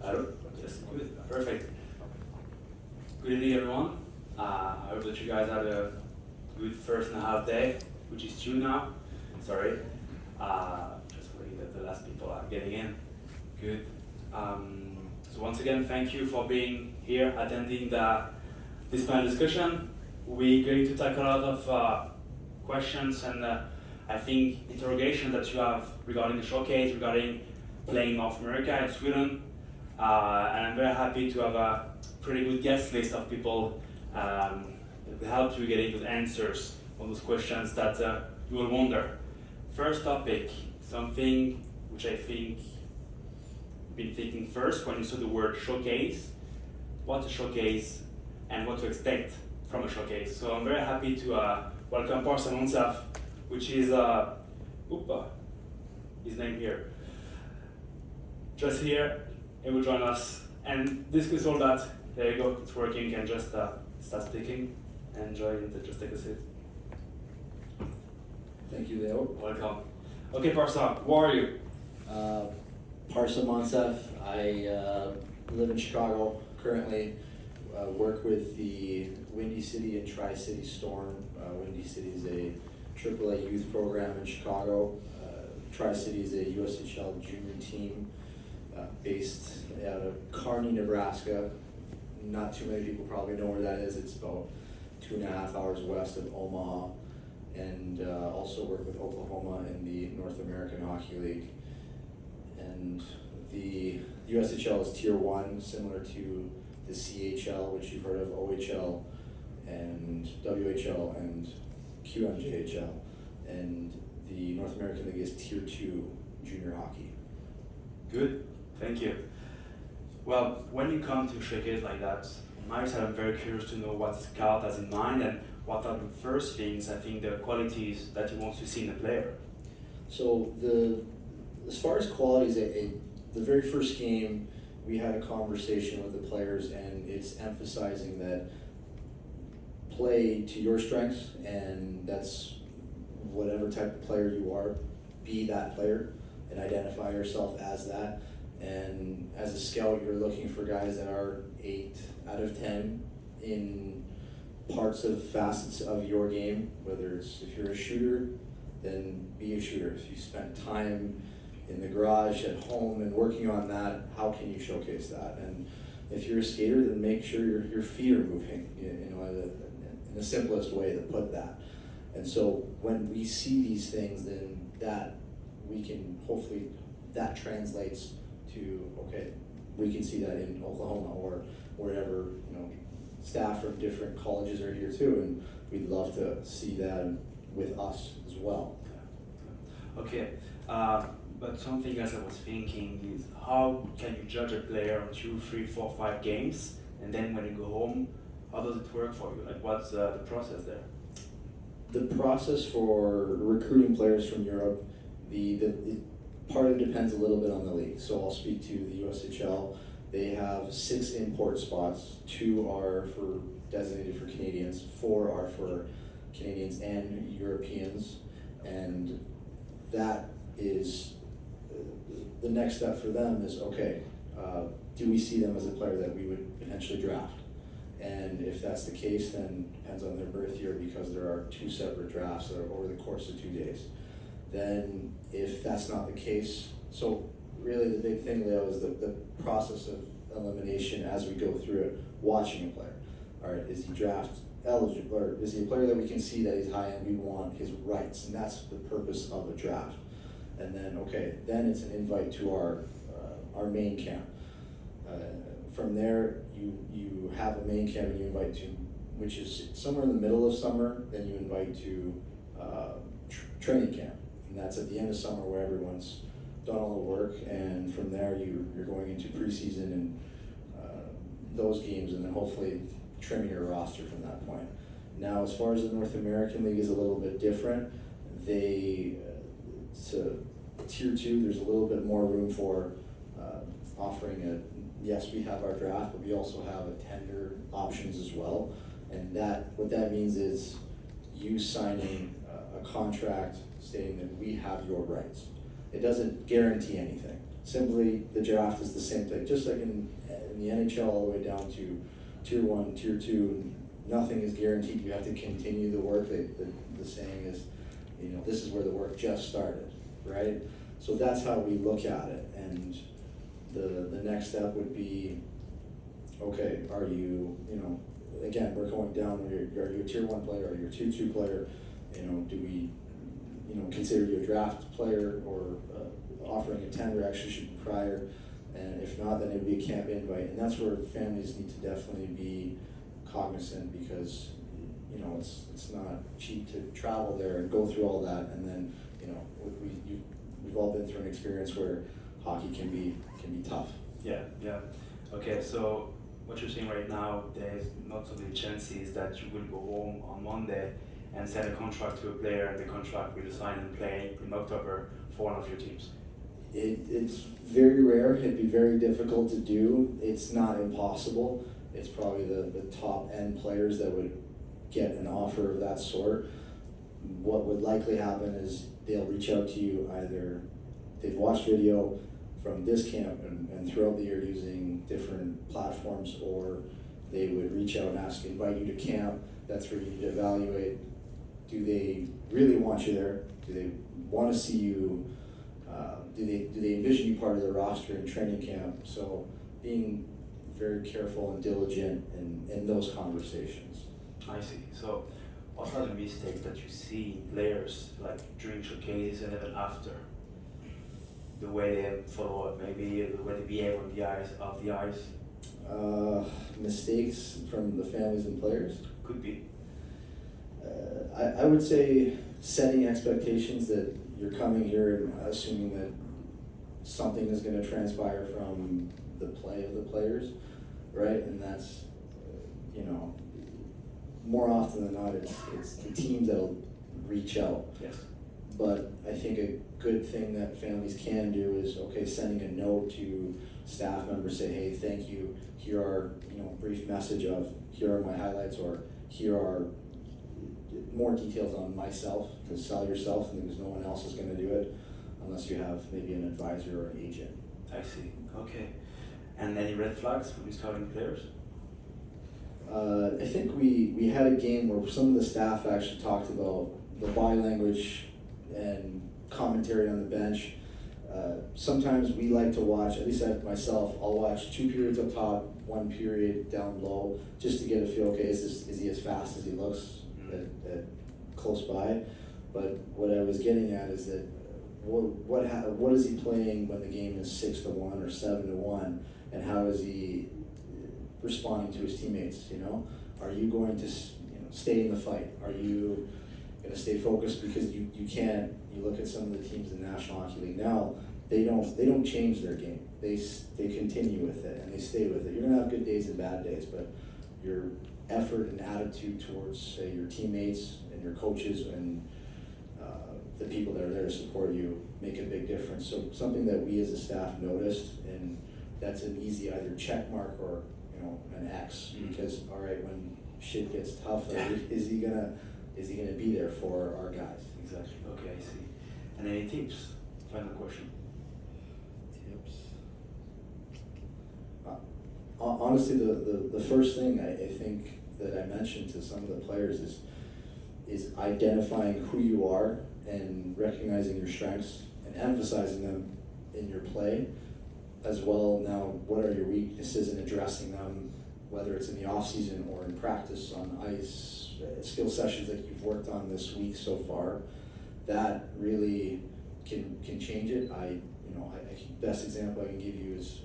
Hello? Yes, good, perfect. Good evening, everyone. I hope that you guys had a good first and a half day, which is June now. Sorry. Just waiting that the last people are getting in. Good. So once again, thank you for being here, attending this panel discussion. We're going to tackle a lot of questions and I think interrogation that you have regarding the showcase, regarding playing North America and Sweden. And I'm very happy to have a pretty good guest list of people that will help you getting those answers on those questions that you will wonder. First topic, something which I think you've been thinking first when you saw the word showcase, what a showcase and what to expect from a showcase. So I'm very happy to welcome Parsa Monsaf, which is, his name here, just here. He will join us and discuss all that. There you go, it's working. You can just start speaking. Enjoy and just take a seat. Thank you, Leo. Welcome. Okay, Parsa, who are you? Parsa Monsef. I live in Chicago currently. Work with the Windy City and Tri-City Storm. Windy City is a AAA youth program in Chicago. Tri-City is a USHL junior team based out of Kearney, Nebraska. Not too many people probably know where that is. It's about 2.5 hours west of Omaha. And also work with Oklahoma in the North American Hockey League. And the USHL is Tier 1, similar to the CHL, which you've heard of, OHL, and WHL, and QMJHL. And the North American League is Tier 2 junior hockey. Good, thank you. Well, when you come to a showcase like that, on my side, I'm very curious to know what the scout has in mind and what are the first things, I think, the qualities that he wants to see in a player. So as far as qualities, the very first game, we had a conversation with the players, and it's emphasizing that play to your strengths, and that's whatever type of player you are, be that player. and identify yourself as that. And as a scout, you're looking for guys that are 8 out of 10 in parts of facets of your game, whether it's if you're a shooter, then be a shooter. If you spent time in the garage at home and working on that, how can you showcase that? And if you're a skater, then make sure your feet are moving, you know, in the simplest way to put that. And so when we see these things, then that we can hopefully, that translates to, okay, we can see that in Oklahoma or wherever, you know, staff from different colleges are here too, and we'd love to see that with us as well. Okay, but something else I was thinking is how can you judge a player on 2, 3, 4, 5 games, and then when you go home, how does it work for you? Like, what's the process there? The process for recruiting players from Europe, part of it depends a little bit on the league. So I'll speak to the USHL. They have 6 import spots. 2 are designated for Canadians. 4 are for Canadians and Europeans. And that is the next step for them is, okay, do we see them as a player that we would potentially draft? And if that's the case, then it depends on their birth year, because there are 2 separate drafts that are over the course of 2 days. Then if that's not the case, so really the big thing, Leo, is the process of elimination as we go through it, watching a player. All right, is he draft eligible, or is he a player that we can see that he's high and we want his rights, and that's the purpose of a draft. And then, okay, then it's an invite to our main camp. From there, you have a main camp and you invite to, which is somewhere in the middle of summer, then you invite to training camp. And that's at the end of summer where everyone's done all the work, and from there you're going into preseason and those games, and then hopefully trimming your roster from that point. Now, as far as the North American League is a little bit different. To Tier 2, there's a little bit more room for offering yes, we have our draft, but we also have a tender options as well. And what that means is you signing a contract stating that we have your rights. It doesn't guarantee anything. Simply, the draft is the same thing. Just like in the NHL all the way down to Tier 1, Tier 2, nothing is guaranteed. You have to continue the work. The saying is, you know, this is where the work just started, right? So that's how we look at it. And the next step would be, okay, are you, again, we're going down, are you a Tier 1 player, are you a Tier 2 player? Do we, consider you a draft player, or offering a tender actually should be prior? And if not, then it would be a camp invite. And that's where families need to definitely be cognizant, because, it's not cheap to travel there and go through all that. And then, we've all been through an experience where hockey can be tough. Yeah. Okay, so what you're saying right now, there's not so many chances that you will go home on Monday and send a contract to a player, and the contract will sign and play in October for one of your teams. It's very rare. It'd be very difficult to do. It's not impossible. It's probably the top end players that would get an offer of that sort. What would likely happen is they'll reach out to you, either they've watched video from this camp and throughout the year using different platforms, or they would reach out and invite you to camp. That's where you need to evaluate, do they really want you there? Do they want to see you? Do they envision you part of the roster in training camp? So being very careful and diligent in those conversations. I see. So what are the mistakes that you see in players, like during showcases and even after? The way they follow up, maybe the way they behave on the ice, off the ice? Mistakes from the families and players? Could be. I would say setting expectations that you're coming here and assuming that something is going to transpire from the play of the players, right? And that's, more often than not, it's the teams that'll reach out. Yes. But I think a good thing that families can do is, okay, sending a note to staff members, say, hey, thank you, here are, brief message of, here are my highlights, or here are more details on myself, to sell yourself, and because no one else is going to do it. unless you have maybe an advisor or an agent. I see. Okay. And any red flags for these starting players? I think we had a game where some of the staff actually talked about the body language and commentary on the bench. Sometimes we like to watch, at least myself, I'll watch 2 periods up top, 1 period down low, just to get a feel, okay, is he as fast as he looks at close by? But what I was getting at is that what is he playing when the game is 6-1 or 7-1, and how is he responding to his teammates? Are you going to stay in the fight? Are you going to stay focused? Because you can't. You look at some of the teams in the National Hockey League now. They don't change their game. They continue with it and they stay with it. You're gonna have good days and bad days, but your effort and attitude towards, say, your teammates and your coaches and the people that are there to support you make a big difference. So something that we as a staff noticed, and that's an easy either check mark or an X, because all right, when shit gets tough, is he gonna be there for our guys? Exactly. Okay, I see. And any tips? Final question. Tips. Honestly, the first thing I think that I mentioned to some of the players is identifying who you are and recognizing your strengths and emphasizing them in your play as well. Now, what are your weaknesses and addressing them, whether it's in the off season or in practice on ice, skill sessions that you've worked on this week so far. That really can change it. Best example I can give you is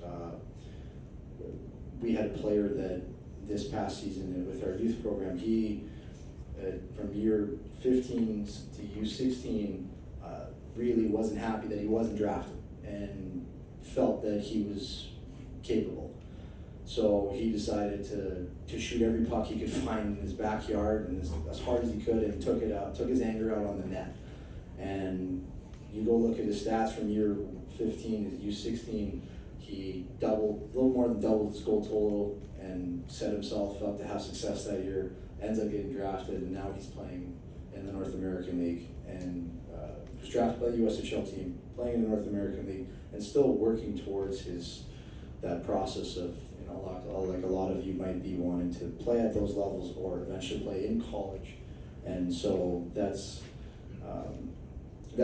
we had a player that this past season with our youth program, he from year 15 to U16 really wasn't happy that he wasn't drafted and felt that he was capable. So he decided to shoot every puck he could find in his backyard and as hard as he could, and took his anger out on the net. And you go look at his stats from year 15 to U16, he a little more than doubled his goal total and set himself up to have success that year, ends up getting drafted, and now he's playing in the North American League, and was drafted by the USHL team, playing in the North American League, and still working towards that process of, like a lot of you might be wanting to play at those levels or eventually play in college. And so that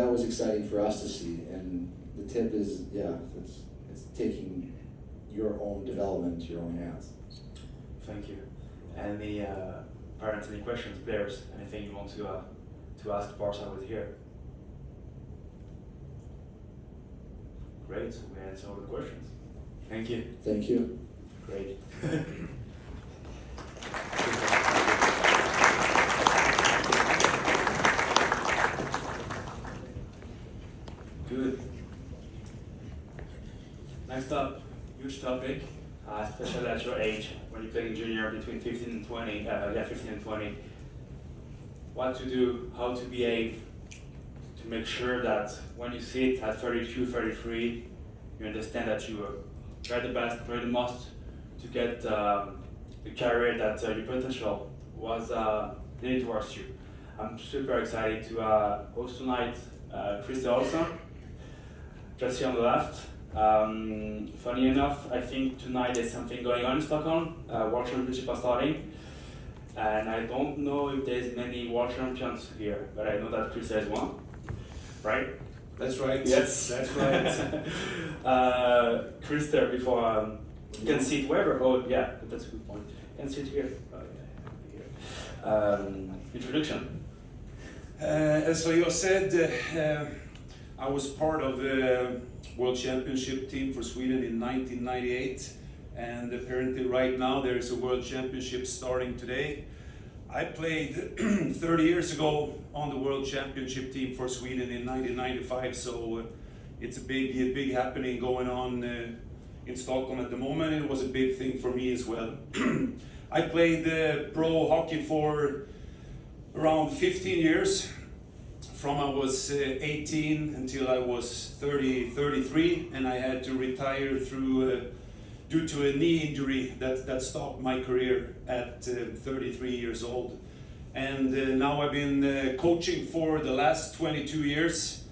was exciting for us to see. And the tip is, it's taking your own development into your own hands. Thank you. Any parents, any questions, players, anything you want to ask Barca with here? Great, so we answered all the questions. Thank you. Thank you. Great. Good. Next up, huge topic, especially at your age, when you're playing junior between 15 and 20, 15 and 20. What to do, how to behave, to make sure that when you sit at 32, 33, you understand that you try the best, try the most to get the career that your potential was needed towards you. I'm super excited to host tonight Christer Olsson, just here on the left. Funny enough, I think tonight there's something going on in Stockholm. World Championship are starting, and I don't know if there's many World Champions here, but I know that Christer is one, right? That's right. Yes, that's right. Christer, before you can sit wherever. Oh, yeah, that's a good point. You can sit here. Introduction. As Leo said, I was part of the World Championship team for Sweden in 1998, and apparently right now there is a World Championship starting today. I played 30 years ago on the World Championship team for Sweden in 1995, so it's a big happening going on in Stockholm at the moment. It was a big thing for me as well. I played pro hockey for around 15 years, from I was 18 until I was 33, and I had to retire due to a knee injury that stopped my career at 33 years old. And now I've been coaching for the last 22 years.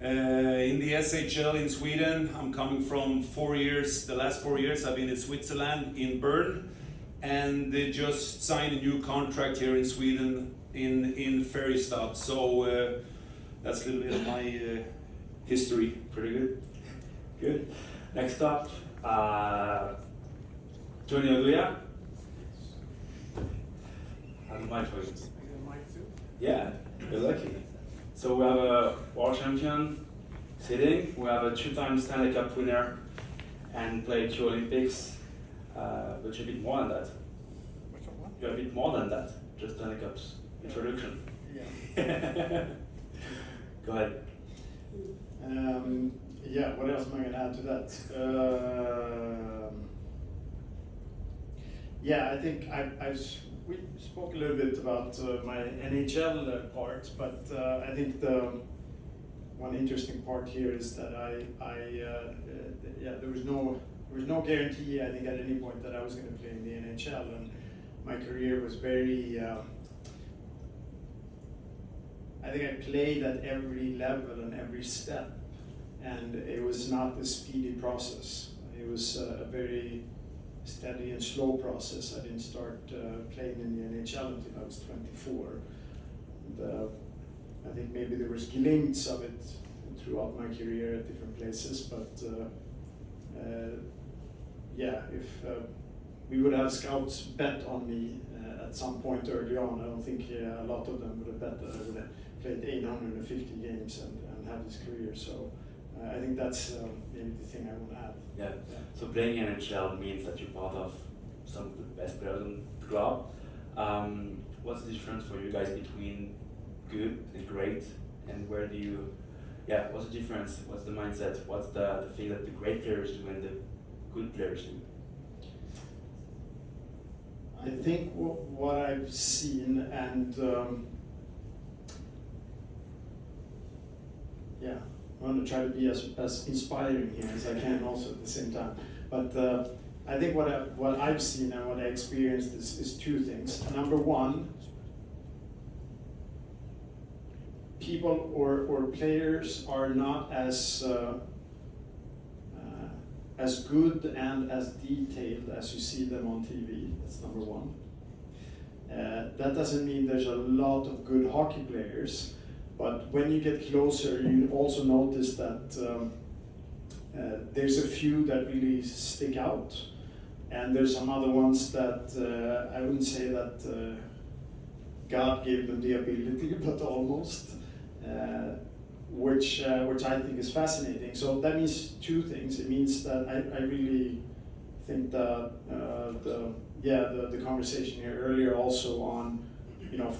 In the SHL in Sweden, I'm coming from 4 years. The last 4 years I've been in Switzerland, in Bern, and they just signed a new contract here in Sweden in Färjestad. So that's a little bit of my history. Pretty good. Good. Next up, Tony Oduya. I have a mic for you. Yeah, you're lucky. So we have a world champion sitting. We have a 2-time Stanley Cup winner and played 2 Olympics. But you're a bit more than that. You're a bit more than that. Just Stanley Cups introduction. Yeah. Go ahead. Yeah, what else am I going to add to that? Yeah, I think we spoke a little bit about my NHL part, but I think the one interesting part here is that there was no guarantee, I think, at any point that I was going to play in the NHL, and my career was very. I think I played at every level and every step, and it was not a speedy process. It was a very steady and slow process. I didn't start playing in the NHL until I was 24. And, I think maybe there was glints of it throughout my career at different places, but yeah, if we would have scouts bet on me at some point early on, I don't think a lot of them would have bet that I would have played 850 games and had this career. So I think that's maybe the thing I want to add. Yeah. So playing in NHL means that you're part of some of the best players in the club. What's the difference for you guys between good and great, and where do you? Yeah. What's the difference? What's the mindset? What's the thing that the great players do and the good players do? I think what I've seen, and yeah, I want to try to be as inspiring here as I can also at the same time. But I think what I've seen and what I experienced is 2 things. Number one, people or players are not as good and as detailed as you see them on TV. That's number one. That doesn't mean there's a lot of good hockey players, but when you get closer, you also notice that there's a few that really stick out, and there's some other ones that I wouldn't say that God gave them the ability, but almost. Which I think is fascinating. So that means 2 things. It means that I really think that the conversation here earlier also on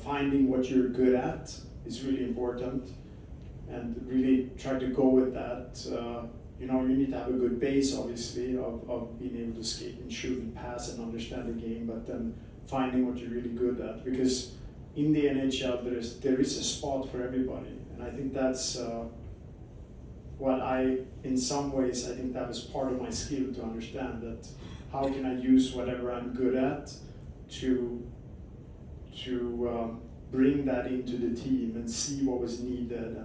finding what you're good at is really important, and really try to go with that. You need to have a good base, obviously, of being able to skate and shoot and pass and understand the game, but then finding what you're really good at, because in the NHL there is a spot for everybody. I think that's what in some ways, I think that was part of my skill, to understand that how can I use whatever I'm good at to bring that into the team and see what was needed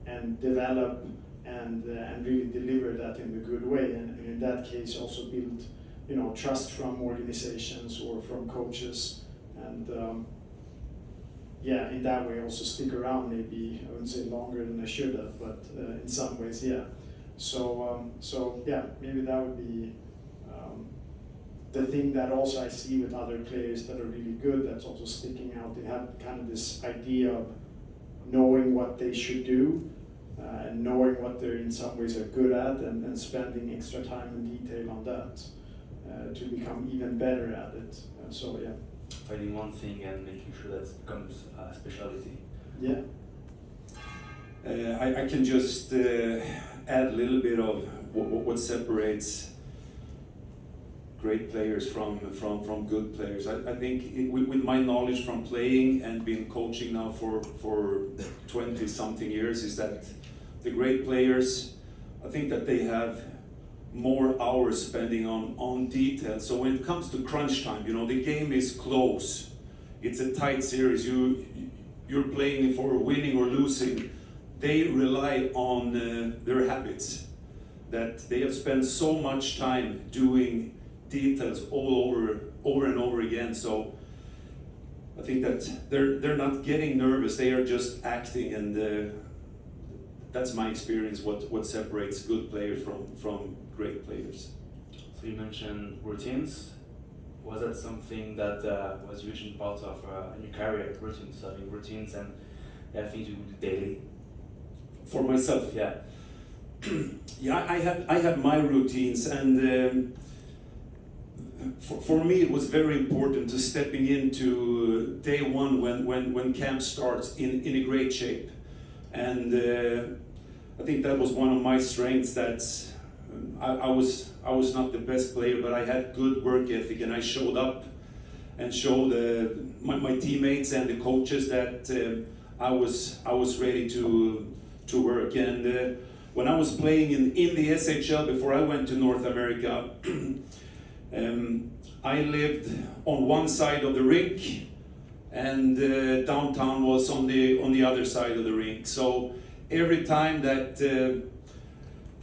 and develop and really deliver that in a good way. And in that case, also build trust from organizations or from coaches, and in that way also stick around, maybe I wouldn't say longer than I should have, but in some ways, yeah. So yeah, maybe that would be the thing that also I see with other players that are really good, that's also sticking out. They have kind of this idea of knowing what they should do, and knowing what they're in some ways are good at, and spending extra time and detail on that to become even better at it. So yeah. Finding one thing and making sure that becomes a specialty. Yeah. I can just add a little bit of what separates great players from good players. I think with my knowledge from playing and been coaching now for 20 something years, is that the great players, I think that they have more hours spending on detail. So when it comes to crunch time, the game is close. It's a tight series. You're playing for winning or losing. they rely on their habits, that they have spent so much time doing details all over and over again. So I think that they're not getting nervous, they are just acting, and that's my experience, what separates good players from great players. So you mentioned routines. Was that something that was usually part of your career, routines, having routines and things you do daily? For myself, Yeah. yeah, I had my routines, and for me it was very important to stepping into day one when camp starts in a great shape, and I think that was one of my strengths. That I was not the best player, but I had good work ethic, and I showed up and showed my teammates and the coaches that I was ready to work. And when I was playing in the SHL before I went to North America, I lived on one side of the rink, and downtown was on the other side of the rink. So every time that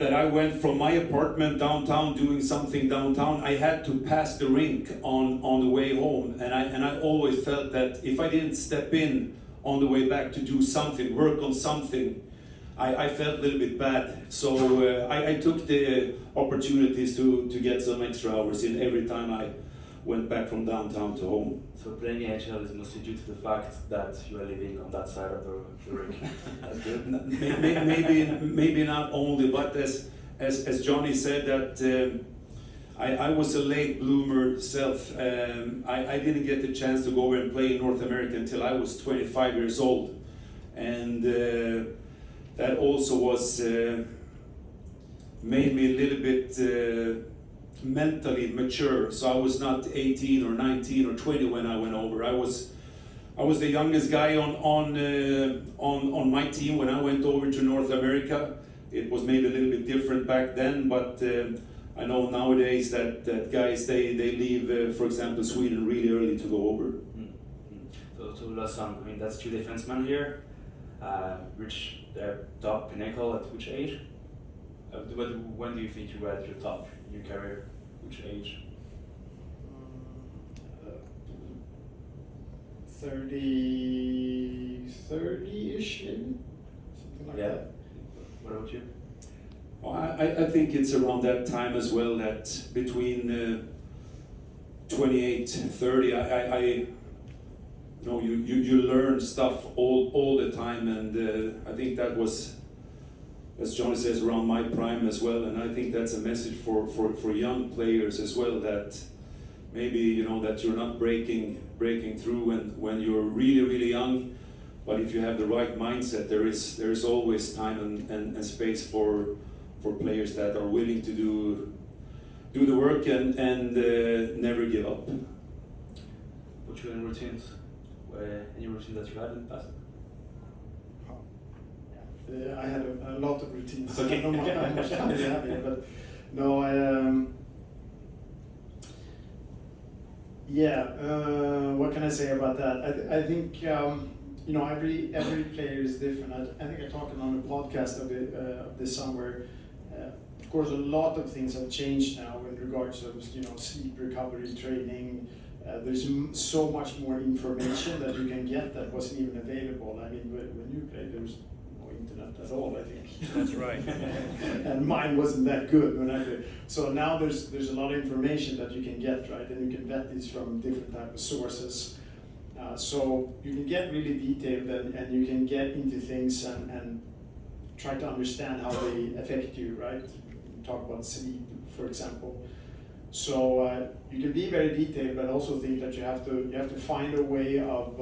I went from my apartment downtown doing something downtown, I had to pass the rink on the way home, and I always felt that if I didn't step in on the way back to do something, work on something, I felt a little bit bad. So I took the opportunities to get some extra hours in every time I went back from downtown to home. So playing NHL is mostly due to the fact that you are living on that side of the rink. That's good. Maybe not only, but as Johnny said, that I was a late bloomer self. I didn't get the chance to go over and play in North America until I was 25 years old, and that also was made me a little bit mentally mature. So I was not 18 or 19 or 20 when I went over. I was the youngest guy on my team when I went over to North America. It was maybe a little bit different back then, but I know nowadays that guys they leave, for example, Sweden really early to go over. So to Lausanne, I mean that's two defensemen here. Reach their top pinnacle at which age? When do you think you were at your top in your career? Which age? 30-ish maybe, something like that. What about you? Well, I think it's around that time as well, that between 28 and 30, you learn stuff all the time, and I think that was, as Johnny says, around my prime as well. And I think that's a message for young players as well, that maybe that you're not breaking through when you're really young, but if you have the right mindset, there is always time and space for players that are willing to do the work and never give up. What you in routines? Any routine that you had in the past? I had a lot of routines. Okay. I don't know how much time you have here, but no, what can I say about that? I think every player is different. I think I talked on a podcast of this summer. Of course, a lot of things have changed now in regards to sleep recovery training. There's so much more information that you can get that wasn't even available. I mean, when you played, there was no internet at all, I think. That's right. And mine wasn't that good when I played. So now there's a lot of information that you can get, right? And you can get these from different type of sources. So you can get really detailed and you can get into things and try to understand how they affect you, right? Talk about sleep, for example. So you can be very detailed, but also think that you have to find a way of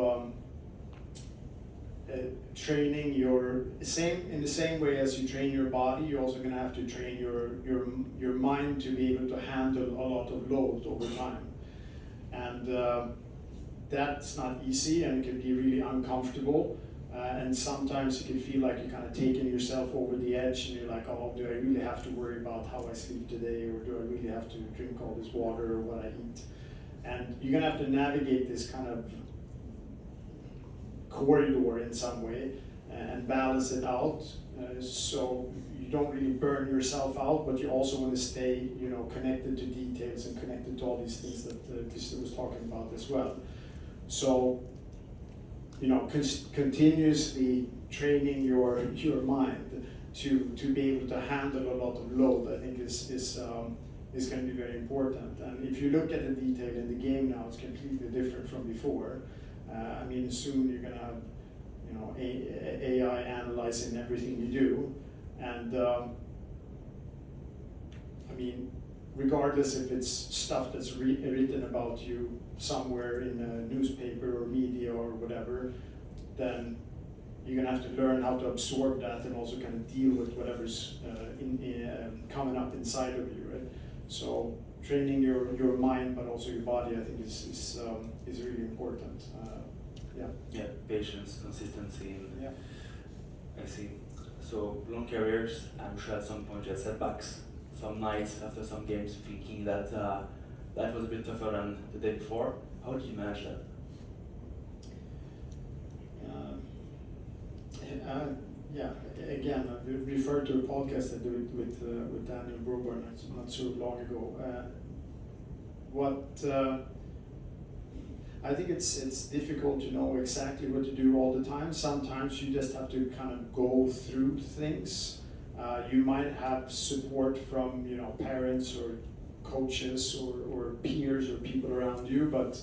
training in the same way as you train your body. You're also going to have to train your mind to be able to handle a lot of load over time, and that's not easy, and it can be really uncomfortable. And sometimes you can feel like you're kind of taking yourself over the edge, and you're like, oh, do I really have to worry about how I sleep today, or do I really have to drink all this water or what I eat? And you're gonna have to navigate this kind of corridor in some way, and balance it out. So you don't really burn yourself out, but you also want to stay, connected to details and connected to all these things that Christer was talking about as well. So, continuously training your mind to be able to handle a lot of load, I think is going to be very important. And if you look at the detail in the game now, it's completely different from before. Soon you're going to have AI analyzing everything you do, and regardless if it's stuff that's written about you somewhere in a newspaper or media or whatever, then you're gonna have to learn how to absorb that and also kind of deal with whatever's coming up inside of you, right? So training your mind but also your body, I think is really important. Yeah, patience, consistency, and Yeah. I see. So long careers, I'm sure at some point you had setbacks. Some nights after some games thinking that life was a bit tougher than the day before. How did you manage that? Again, I referred to a podcast I did with Daniel Broberg not so long ago. I think it's difficult to know exactly what to do all the time. Sometimes you just have to kind of go through things. You might have support from parents or coaches or peers or people around you, but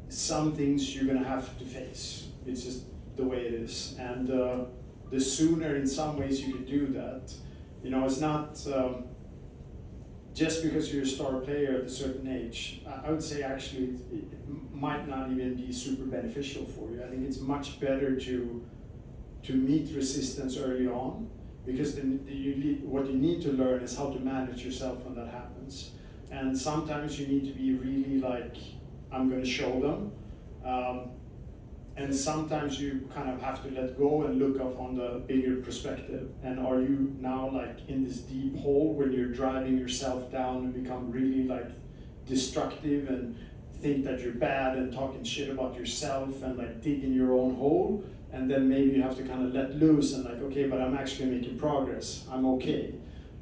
some things you're gonna have to face. It's just the way it is, and the sooner, in some ways, you can do that. It's not just because you're a star player at a certain age. I would say actually it might not even be super beneficial for you. I think it's much better to meet resistance early on, because what you need to learn is how to manage yourself when that happens. And sometimes you need to be really like, I'm going to show them. And sometimes you kind of have to let go and look up on the bigger perspective. And are you now like in this deep hole when you're driving yourself down and become really like destructive and think that you're bad and talking shit about yourself and like dig in your own hole? And then maybe you have to kind of let loose and like, okay, but I'm actually making progress, I'm okay.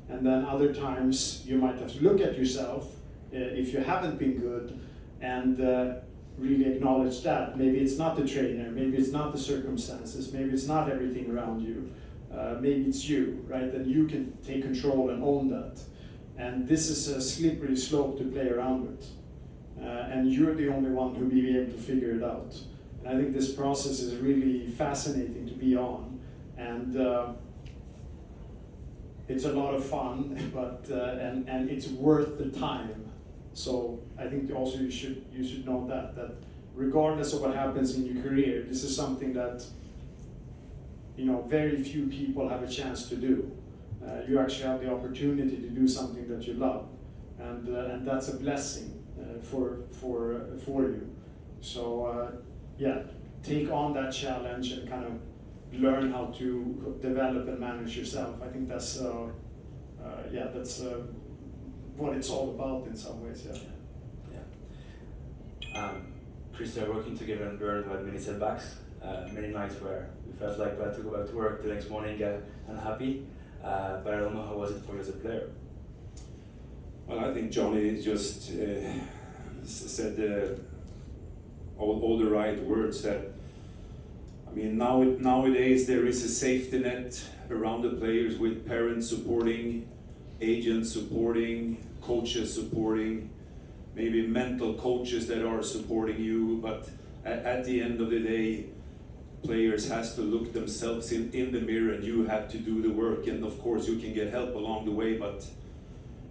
And then other times you might have to look at yourself if you haven't been good and really acknowledge that. Maybe it's not the trainer, maybe it's not the circumstances, maybe it's not everything around you, maybe it's you, right? And you can take control and own that. And this is a slippery slope to play around with. And you're the only one who will be able to figure it out. And I think this process is really fascinating to be on. And it's a lot of fun, but and it's worth the time. So I think also you should know that regardless of what happens in your career, this is something that very few people have a chance to do. You actually have the opportunity to do something that you love, and that's a blessing for you. So take on that challenge and kind of learn how to develop and manage yourself. I think that's what it's all about in some ways. Christer, working together and Björn had many setbacks, many nights where we felt like we had to go back to work the next morning unhappy, but I don't know how was it for you as a player? Well, I think Johnny just said all the right words. That nowadays there is a safety net around the players with parents supporting, agents supporting, coaches supporting, maybe mental coaches that are supporting you, but at the end of the day, players has to look themselves in the mirror, and you have to do the work. And of course you can get help along the way, but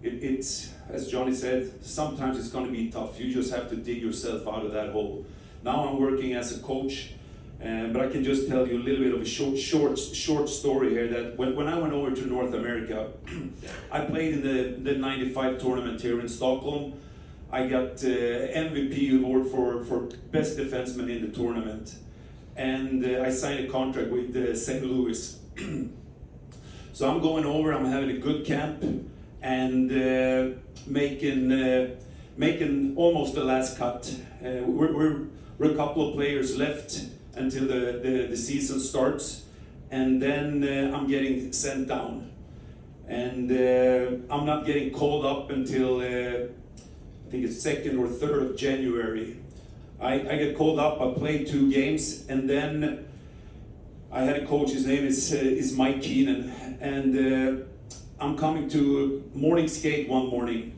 it's, as Johnny said, sometimes it's going to be tough. You just have to dig yourself out of that hole. Now I'm working as a coach, but I can just tell you a little bit of a short story here. That when I went over to North America, I played in the 95 tournament here in Stockholm. I got MVP award for best defenseman in the tournament, and I signed a contract with St. Louis. So I'm going over. I'm having a good camp and making almost the last cut. We're a couple of players left, until the season starts, and then I'm getting sent down. And I'm not getting called up until I think it's 2nd or 3rd of January. I get called up, I play 2 games, and then I had a coach, his name is Mike Keenan, and I'm coming to morning skate one morning,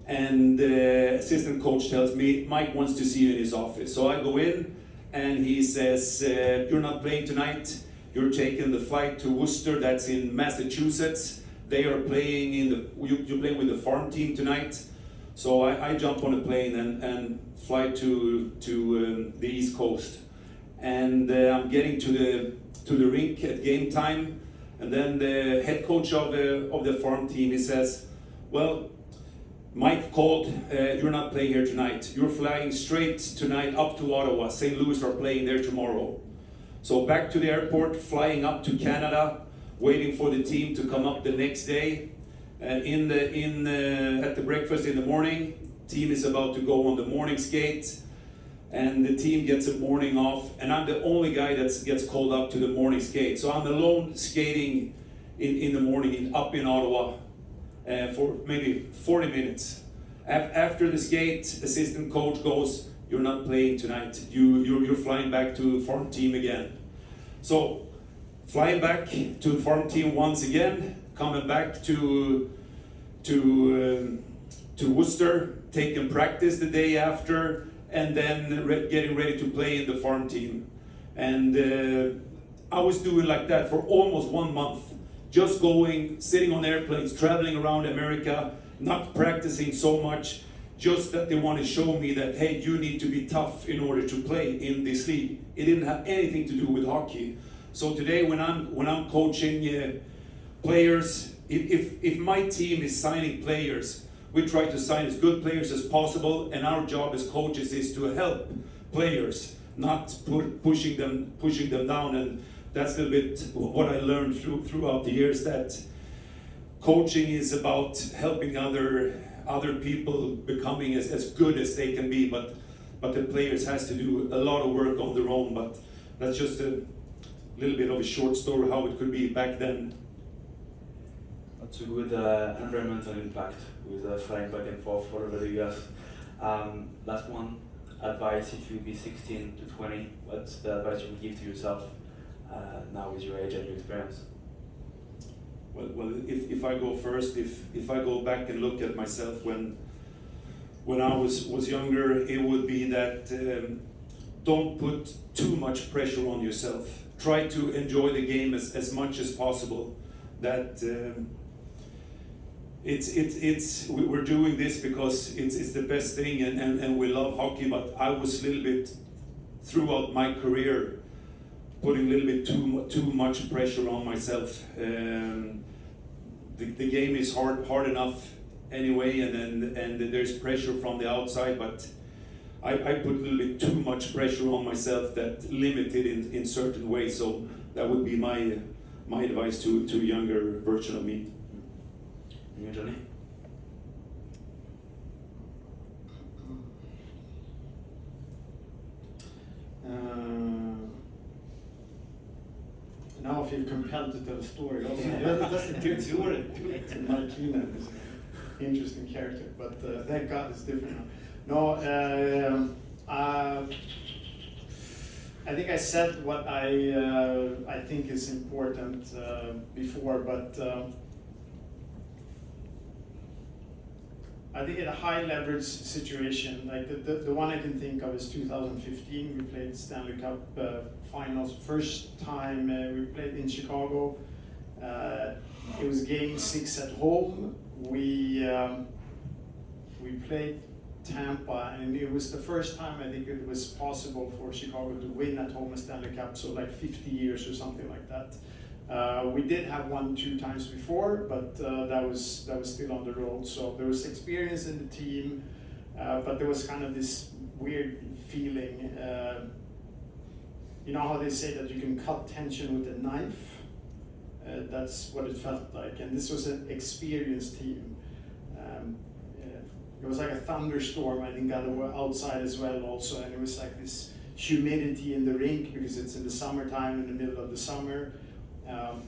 and the assistant coach tells me, Mike wants to see you in his office. So I go in, and he says, you're not playing tonight, you're taking the flight to Worcester, that's in Massachusetts. They are playing you're playing with the farm team tonight. So I jump on a plane and fly to the East Coast. And I'm getting to the rink at game time, and then the head coach of the farm team, he says, well, Mike called, you're not playing here tonight. You're flying straight tonight up to Ottawa. St. Louis are playing there tomorrow. So back to the airport, flying up to Canada, waiting for the team to come up the next day. At the breakfast in the morning, team is about to go on the morning skate, and the team gets a morning off, and I'm the only guy that gets called up to the morning skate. So I'm alone skating in the morning up in Ottawa for maybe 40 minutes. After the skate, assistant coach goes, you're not playing tonight. You're flying back to farm team again. So flying back to the farm team once again, coming back to Worcester, taking practice the day after, and then getting ready to play in the farm team. And I was doing like that for almost 1 month, just going, sitting on airplanes, traveling around America, not practicing so much, just that they want to show me that, hey, you need to be tough in order to play in this league. It didn't have anything to do with hockey. So today when I'm coaching players, if my team is signing players, we try to sign as good players as possible, and our job as coaches is to help players, not pushing them down. And that's a little bit what I learned throughout the years, that coaching is about helping other people becoming as good as they can be, but the players has to do a lot of work on their own. But that's just a little bit of a short story how it could be back then. That's a good environmental impact with flying back and forth all over the US. Last one, advice if you'd be 16 to 20, what's the advice you would give to yourself now with your age and your experience? Well, if I go first, if I go back and look at myself when I was younger, it would be that don't put too much pressure on yourself. Try to enjoy the game as much as possible. That we're doing this because it's the best thing, and we love hockey. But I was a little bit throughout my career putting a little bit too much pressure on myself. The game is hard enough anyway, and there's pressure from the outside, but I put a little bit too much pressure on myself that limited in certain ways. So that would be my advice to a younger version of me. And you, Johnny? Now I feel compelled to tell a story. That's a good story. Mike Keenan is an interesting character, but thank God it's different now. No, I think I said what I think is important before, but I think in a high leverage situation, like the one I can think of is 2015. We played Stanley Cup finals. First time we played in Chicago. It was game 6 at home. We played Tampa, and it was the first time I think it was possible for Chicago to win at home a Stanley Cup, so like 50 years or something like that. We did have 1-2 times before, but that was still on the road. So there was experience in the team, but there was kind of this weird feeling. You know how they say that you can cut tension with a knife? That's what it felt like, and this was an experienced team. It was like a thunderstorm, I think, outside as well also, and it was like this humidity in the rink because it's in the summertime, in the middle of the summer.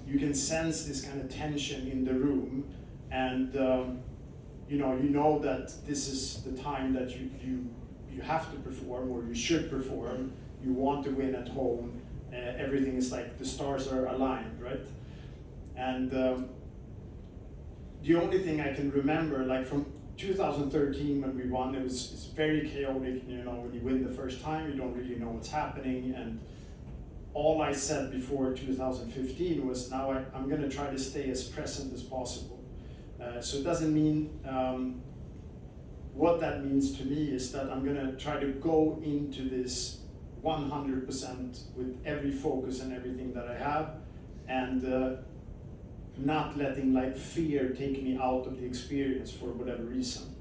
You can sense this kind of tension in the room, and you know that this is the time that you have to perform, or you should perform. You want to win at home. Everything is like the stars are aligned, right? And the only thing I can remember, like from 2013 when we won, it's very chaotic. When you win the first time, you don't really know what's happening. And all I said before 2015 was, now I'm going to try to stay as present as possible. So it doesn't mean, what that means to me is that I'm going to try to go into this 100% with every focus and everything that I have, and not letting like fear take me out of the experience for whatever reason.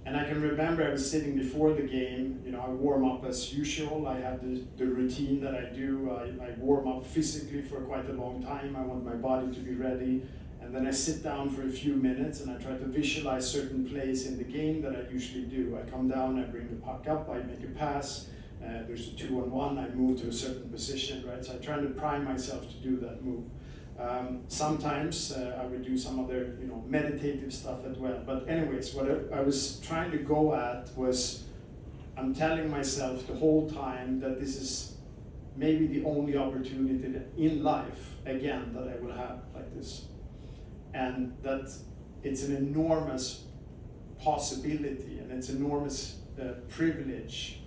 And I can remember I was sitting before the game, I warm up as usual. I have the routine that I do. I warm up physically for quite a long time. I want my body to be ready. And then I sit down for a few minutes and I try to visualize certain plays in the game that I usually do. I come down, I bring the puck up, I make a pass. There's a 2-on-1, I move to a certain position, right? So I try to prime myself to do that move. Sometimes I would do some other, meditative stuff as well. But anyways, what I was trying to go at was, I'm telling myself the whole time that this is maybe the only opportunity in life, again, that I will have like this. And that it's an enormous possibility and it's enormous privilege,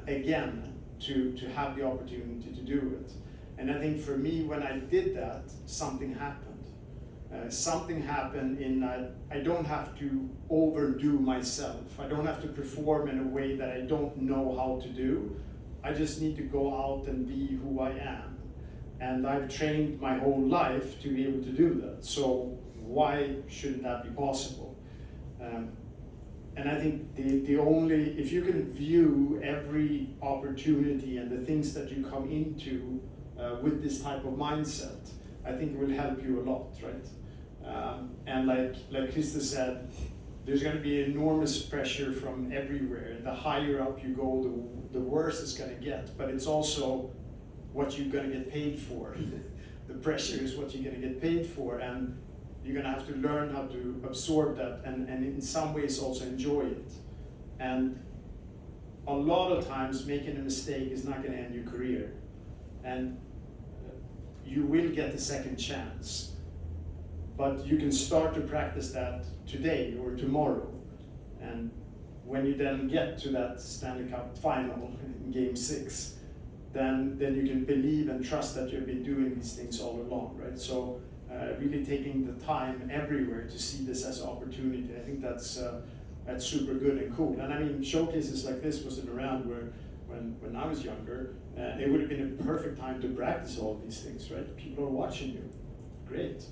again, to have the opportunity to do it. And I think for me, when I did that, something happened. Something happened in that I don't have to overdo myself. I don't have to perform in a way that I don't know how to do. I just need to go out and be who I am. And I've trained my whole life to be able to do that. So why shouldn't that be possible? And I think the only, if you can view every opportunity and the things that you come into with this type of mindset, I think it will help you a lot, right? And like Krista said, there's going to be enormous pressure from everywhere. The higher up you go, the worse it's going to get. But it's also what you're going to get paid for. The pressure is what you're going to get paid for, and you're going to have to learn how to absorb that and in some ways also enjoy it. And a lot of times making a mistake is not going to end your career. And you will get a second chance. But you can start to practice that today or tomorrow. And when you then get to that Stanley Cup final in Game 6, then you can believe and trust that you've been doing these things all along, right? So really taking the time everywhere to see this as an opportunity, I think that's super good and cool. And I mean, showcases like this wasn't around when I was younger. It would have been a perfect time to practice all these things, right? People are watching you. Great.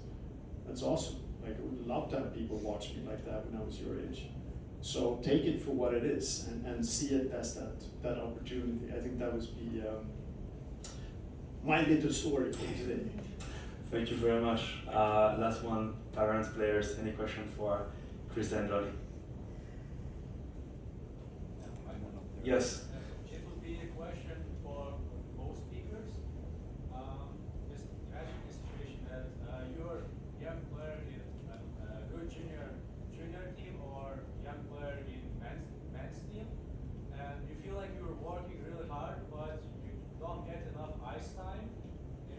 That's awesome. Like, I would love to have people watch me like that when I was your age. So take it for what it is and see it as that opportunity. I think that would be my little story for today. Thank you very much. Last one, parents, players, any question for Krista and Johnny? Yes. It would be a question for both speakers. Just imagine the situation that you're a young player in a good junior team or young player in men's team, and you feel like you're working really hard, but you don't get enough ice time. You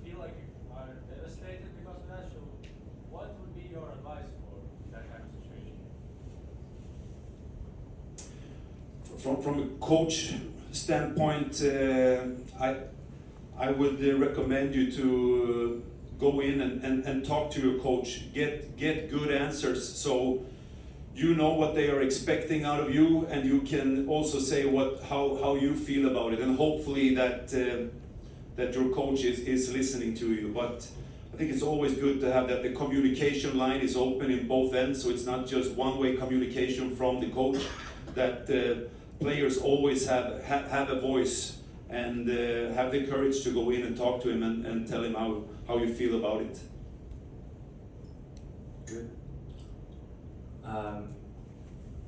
feel like you are devastated because of that. So, what would be your advice for that kind of situation? From a coach standpoint, I would recommend you to go in and talk to your coach. Get good answers so you know what they are expecting out of you, and you can also say how you feel about it, and hopefully that your coach is listening to you. But I think it's always good to have that the communication line is open in both ends, so it's not just one-way communication from the coach. That players always have a voice and have the courage to go in and talk to him and tell him how you feel about it. Good.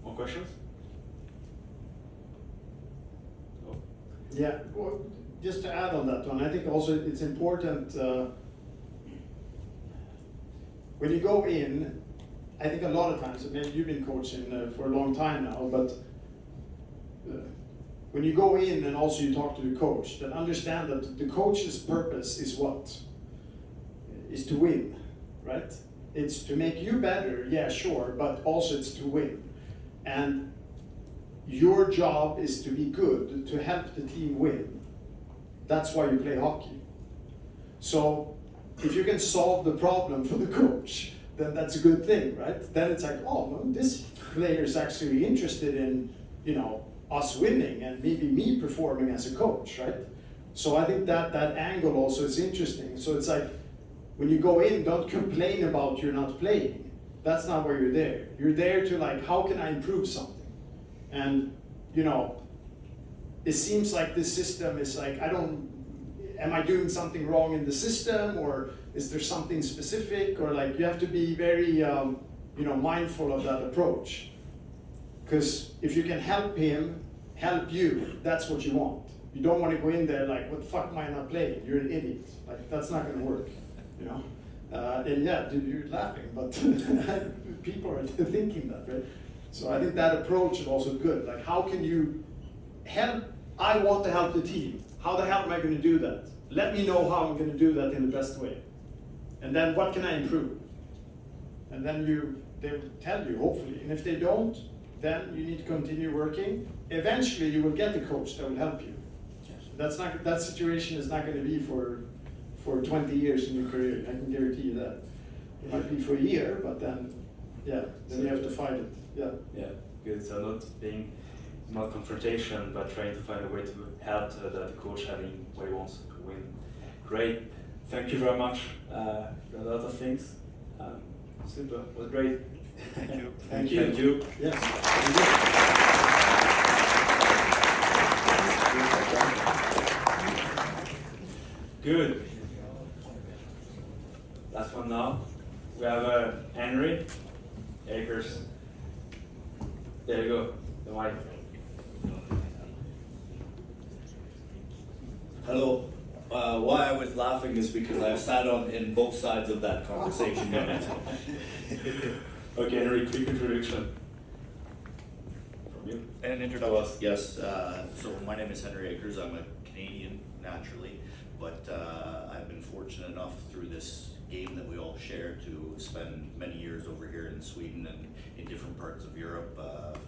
More questions? Yeah, well, just to add on that one, I think also it's important, when you go in, I think a lot of times, I mean, you've been coaching for a long time now, but when you go in and also you talk to the coach, then understand that the coach's purpose is what? Is to win, right? It's to make you better, yeah, sure, but also it's to win. And your job is to be good, to help the team win. That's why you play hockey. So if you can solve the problem for the coach, then that's a good thing, right? Then it's like, oh, no, this player is actually interested in, you know, us winning and maybe me performing as a coach, right? So I think that angle also is interesting. So it's like, when you go in, don't complain about you're not playing. That's not why you're there. You're there to like, how can I improve something? And, you know, it seems like this system is like, am I doing something wrong in the system, or is there something specific, or like you have to be very, you know, mindful of that approach. Because if you can help him, help you, that's what you want. You don't want to go in there like, what the fuck am I not playing? You're an idiot. Like, that's not going to work, you know? And yeah, dude, you're laughing, but people are thinking that, right? So I think that approach is also good. Like, how can you help? I want to help the team. How the hell am I going to do that? Let me know how I'm going to do that in the best way. And then what can I improve? And then they will tell you, hopefully. And if they don't, then you need to continue working. Eventually, you will get a coach that will help you. That situation is not going to be for 20 years in your career. I can guarantee you that. It might be for a year, but then, yeah, then you have to fight it. Yeah. Yeah, good. So not confrontation, but trying to find a way to help the coach having what he wants to win. Great. Thank you very much. A lot of things. Super. It was great. Thank you. Thank you. Thank you. Yes. Good. Last one now. We have Henry Akers. There you go. The mic. Hello. Why I was laughing is because I've sat in both sides of that conversation. Okay, Henry, quick introduction from you. An introduction. Yes. So my name is Henry Akers. I'm a Canadian naturally, but I've been fortunate enough through this game that we all share to spend many years over here in Sweden and in different parts of Europe,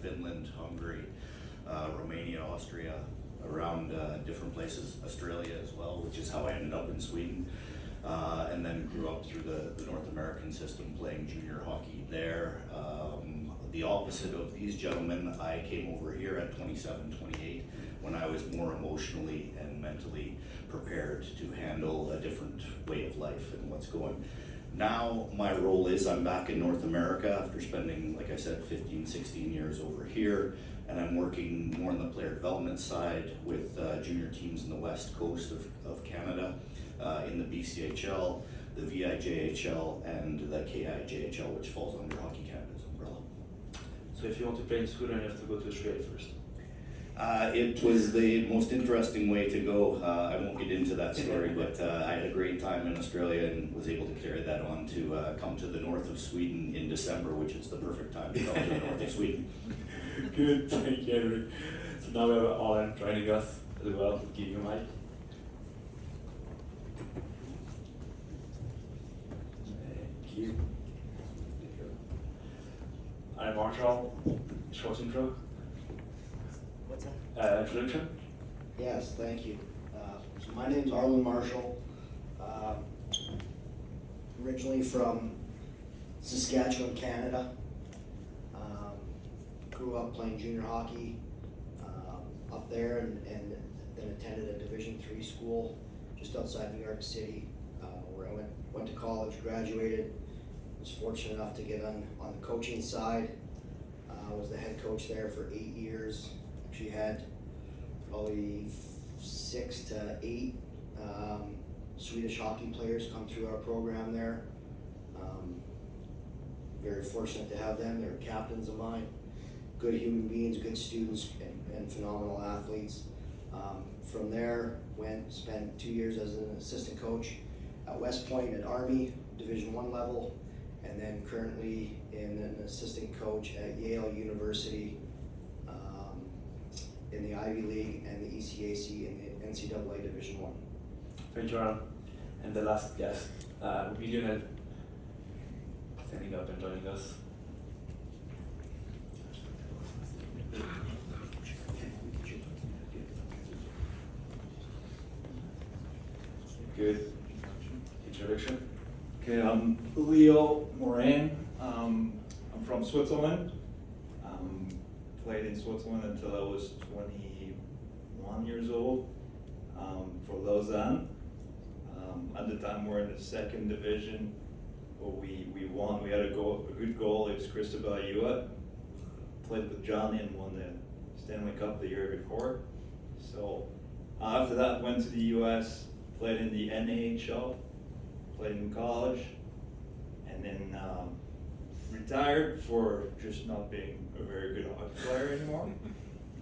Finland, Hungary, Romania, Austria, around different places, Australia as well, which is how I ended up in Sweden. And then grew up through the North American system playing junior hockey there. The opposite of these gentlemen, I came over here at 27, 28 when I was more emotionally and mentally prepared to handle a different way of life and what's going. Now my role is I'm back in North America after spending, like I said, 15, 16 years over here, and I'm working more on the player development side with junior teams in the west coast of Canada, in the BCHL, the VIJHL, and the KIJHL, which falls under Hockey Canada's umbrella. So if you want to play in Sweden, you have to go to Australia first. It was the most interesting way to go. I won't get into that story, but I had a great time in Australia and was able to carry that on to come to the north of Sweden in December, which is the perfect time to come to the north of Sweden. Good, thank you, Henry. So now we have Alan joining us as well. Give you a mic. Thank you. I'm Marshall. Short intro. What's that? Introduction. Yes, thank you. So my name's Arlen Marshall. Originally from Saskatchewan, Canada. Grew up playing junior hockey up there, and then attended a Division III school just outside New York City, where I went to college, graduated. Was fortunate enough to get on the coaching side. Was the head coach there for 8 years. Actually had probably 6 to 8 Swedish hockey players come through our program there. Very fortunate to have them. They're captains of mine. Good human beings, good students, and phenomenal athletes. From there, spent 2 years as an assistant coach at West Point at Army, Division I level, and then currently in an assistant coach at Yale University in the Ivy League and the ECAC in the NCAA Division I. Thank you, Aaron. And the last guest will be Lionel, standing up and joining us. Good introduction. Okay, I'm Leo Moran. I'm from Switzerland. Played in Switzerland until I was 21 years old for Lausanne. At the time, we're in the second division. But we won. We had a good goal. It was Cristobal Ayua. Played with Johnny and won the Stanley Cup the year before. So after that, went to the US. Played in the NHL, played in college, and then retired for just not being a very good hockey player anymore.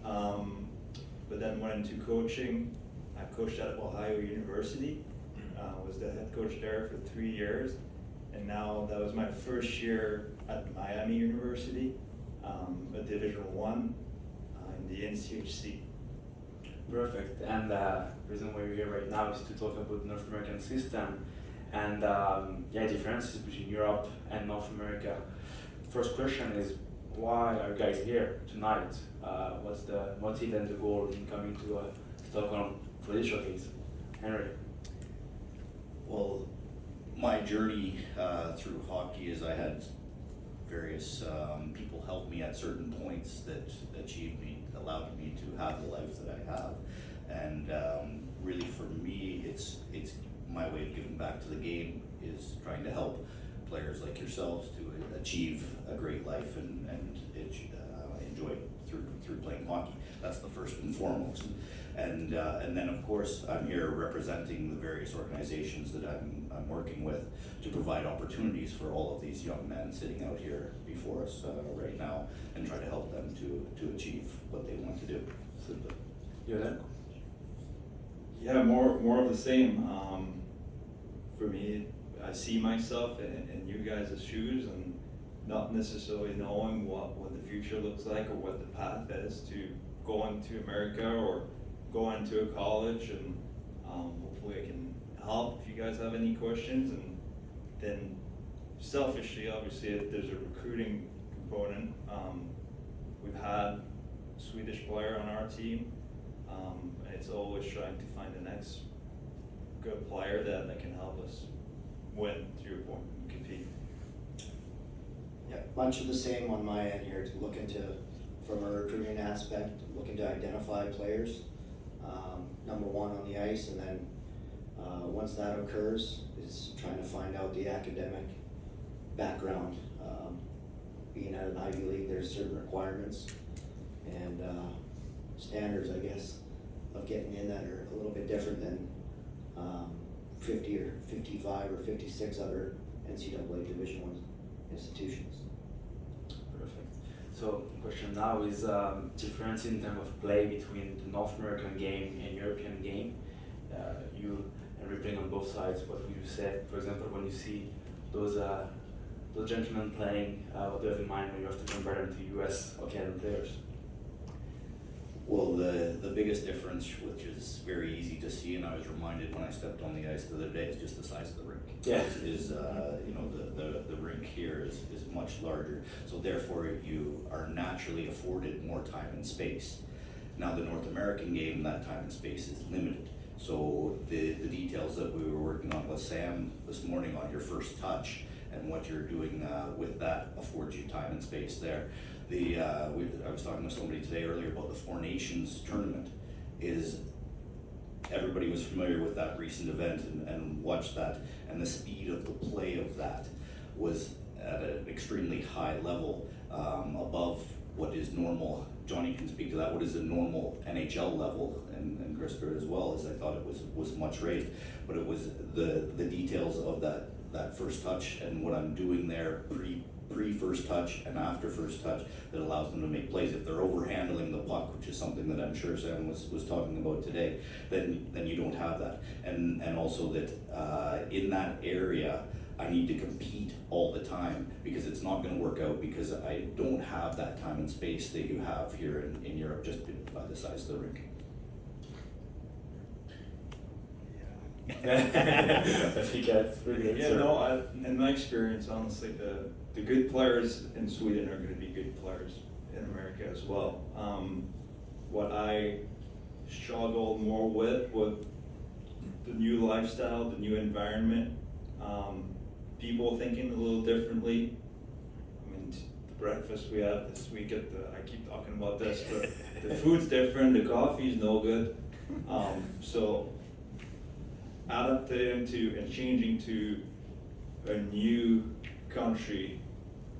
But then went into coaching. I coached at Ohio University, was the head coach there for 3 years, and now that was my first year at Miami University, a Division I in the NCHC. Perfect. And the reason why we're here right now is to talk about the North American system and differences between Europe and North America. First question is, why are you guys here tonight? What's the motive and the goal in coming to Stockholm for this showcase? Henry. Well, my journey through hockey is I had various people help me at certain points that allowed me to have the life that I have. And really for me, it's my way of giving back to the game is trying to help players like yourselves to achieve a great life and enjoy through playing hockey. That's the first and foremost. And then of course I'm here representing the various organizations that I'm working with to provide opportunities for all of these young men sitting out here before us right now and try to help them to achieve what they want to do. Simply. Yeah, more of the same. For me, I see myself in you guys' shoes and not necessarily knowing what the future looks like or what the path is to go into America or go into a college, and hopefully I can help if you guys have any questions. And then selfishly, obviously, if there's a recruiting component. We've had a Swedish player on our team, and it's always trying to find the next good player that can help us win, to your point, and compete. Yeah, bunch of the same on my end here, to look into, from a recruiting aspect, looking to identify players, number one on the ice, and then once that occurs, is trying to find out the academic background. Being at an Ivy League, there's certain requirements and standards, I guess, of getting in that are a little bit different than 50 or 55 or 56 other NCAA Division I institutions. Perfect. So the question now is difference in terms of play between the North American game and European game. You and we're playing on both sides. What would you say, for example, when you see those gentlemen playing? What do you have in mind when you have to compare them to US or Canadian players? Well, the biggest difference, which is very easy to see, and I was reminded when I stepped on the ice the other day, is just the size of the rink. Yeah. The rink here is much larger, so therefore you are naturally afforded more time and space. Now the North American game, that time and space is limited. So the details that we were working on with Sam this morning on your first touch and what you're doing with that affords you time and space there. I was talking to somebody today earlier about the Four Nations tournament. Everybody was familiar with that recent event and watched that, and the speed of the play of that was at an extremely high level, above what is normal. Johnny can speak to that. What is the normal NHL level, and Christopher as well, as I thought it was much raised, but it was the details of that that first touch and what I'm doing there pre first touch and after first touch that allows them to make plays. If they're overhandling the puck, which is something that I'm sure Sam was talking about today, then you don't have that. And also that in that area, I need to compete all the time because it's not going to work out because I don't have that time and space that you have here in Europe just by the size of the rink. I think that's pretty good. Yeah, sir. no, in my experience, honestly, the good players in Sweden are going to be good players in America as well. What I struggled more with the new lifestyle, the new environment, people thinking a little differently. I mean, the breakfast we had this week I keep talking about this, but the food's different, the coffee's no good. So adapting to and changing to a new country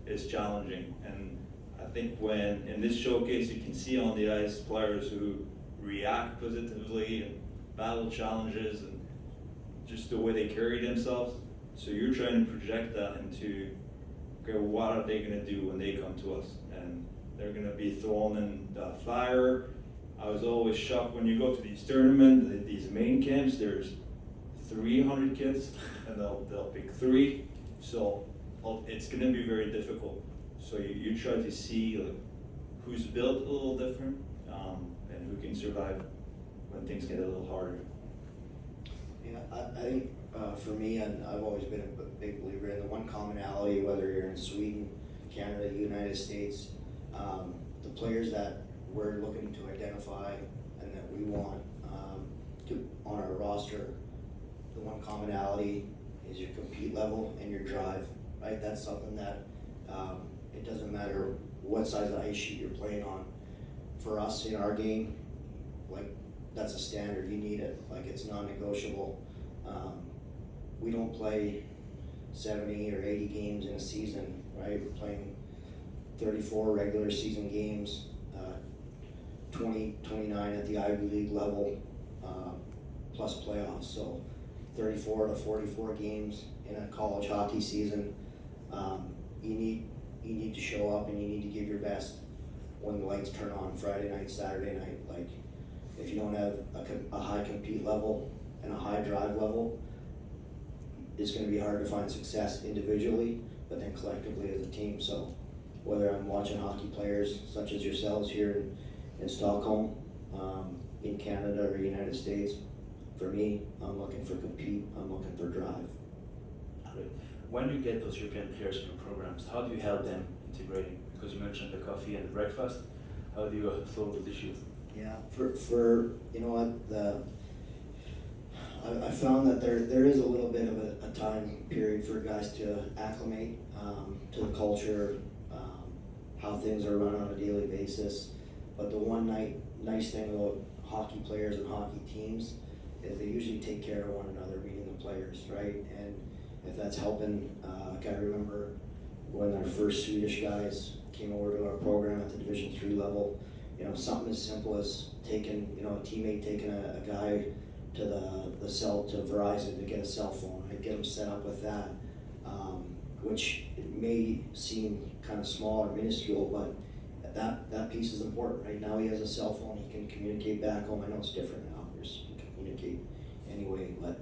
is challenging. And I think when in this showcase you can see on the ice players who react positively and battle challenges and just the way they carry themselves. So you're trying to project that into, okay, what are they gonna do when they come to us? And they're gonna be thrown in the fire. I was always shocked when you go to these tournaments, these main camps, there's 300 kids and they'll pick 3. So it's gonna be very difficult. So you try to see like, who's built a little different and who can survive when things get a little harder. Yeah, I think for me, and I've always been a big believer in the one commonality, whether you're in Sweden, Canada, United States, the players that we're looking to identify and that we want on our roster, the one commonality is your compete level and your drive, right? That's something that it doesn't matter what size of ice sheet you're playing on. For us in our game, like that's a standard, you need it, like it's non-negotiable. We don't play 70 or 80 games in a season, right? We're playing 34 regular season games, 29 at the Ivy League level, plus playoffs. So 34 to 44 games in a college hockey season. You need to show up and you need to give your best when the lights turn on Friday night, Saturday night. Like if you don't have a high compete level and a high drive level, it's going to be hard to find success individually, but then collectively as a team. So whether I'm watching hockey players such as yourselves here in Stockholm, in Canada or United States, for me, I'm looking for compete, I'm looking for drive. When you get those European players in your programs, how do you help them integrating? Because you mentioned the coffee and the breakfast. How do you solve those issues? Yeah, for you know what, I found that there is a little bit of a time period for guys to acclimate to the culture, how things are run on a daily basis. But the one nice thing about hockey players and hockey teams is they usually take care of one another, meaning the players, right? And if that's helping, I remember when our first Swedish guys came over to our program at the Division III level, you know, something as simple as taking, you know, a teammate taking a guy to the cell to Verizon to get a cell phone. I'd get him set up with that, which may seem kind of small or minuscule, but that piece is important. Right now he has a cell phone, he can communicate back home. I know it's different now, you can communicate anyway, but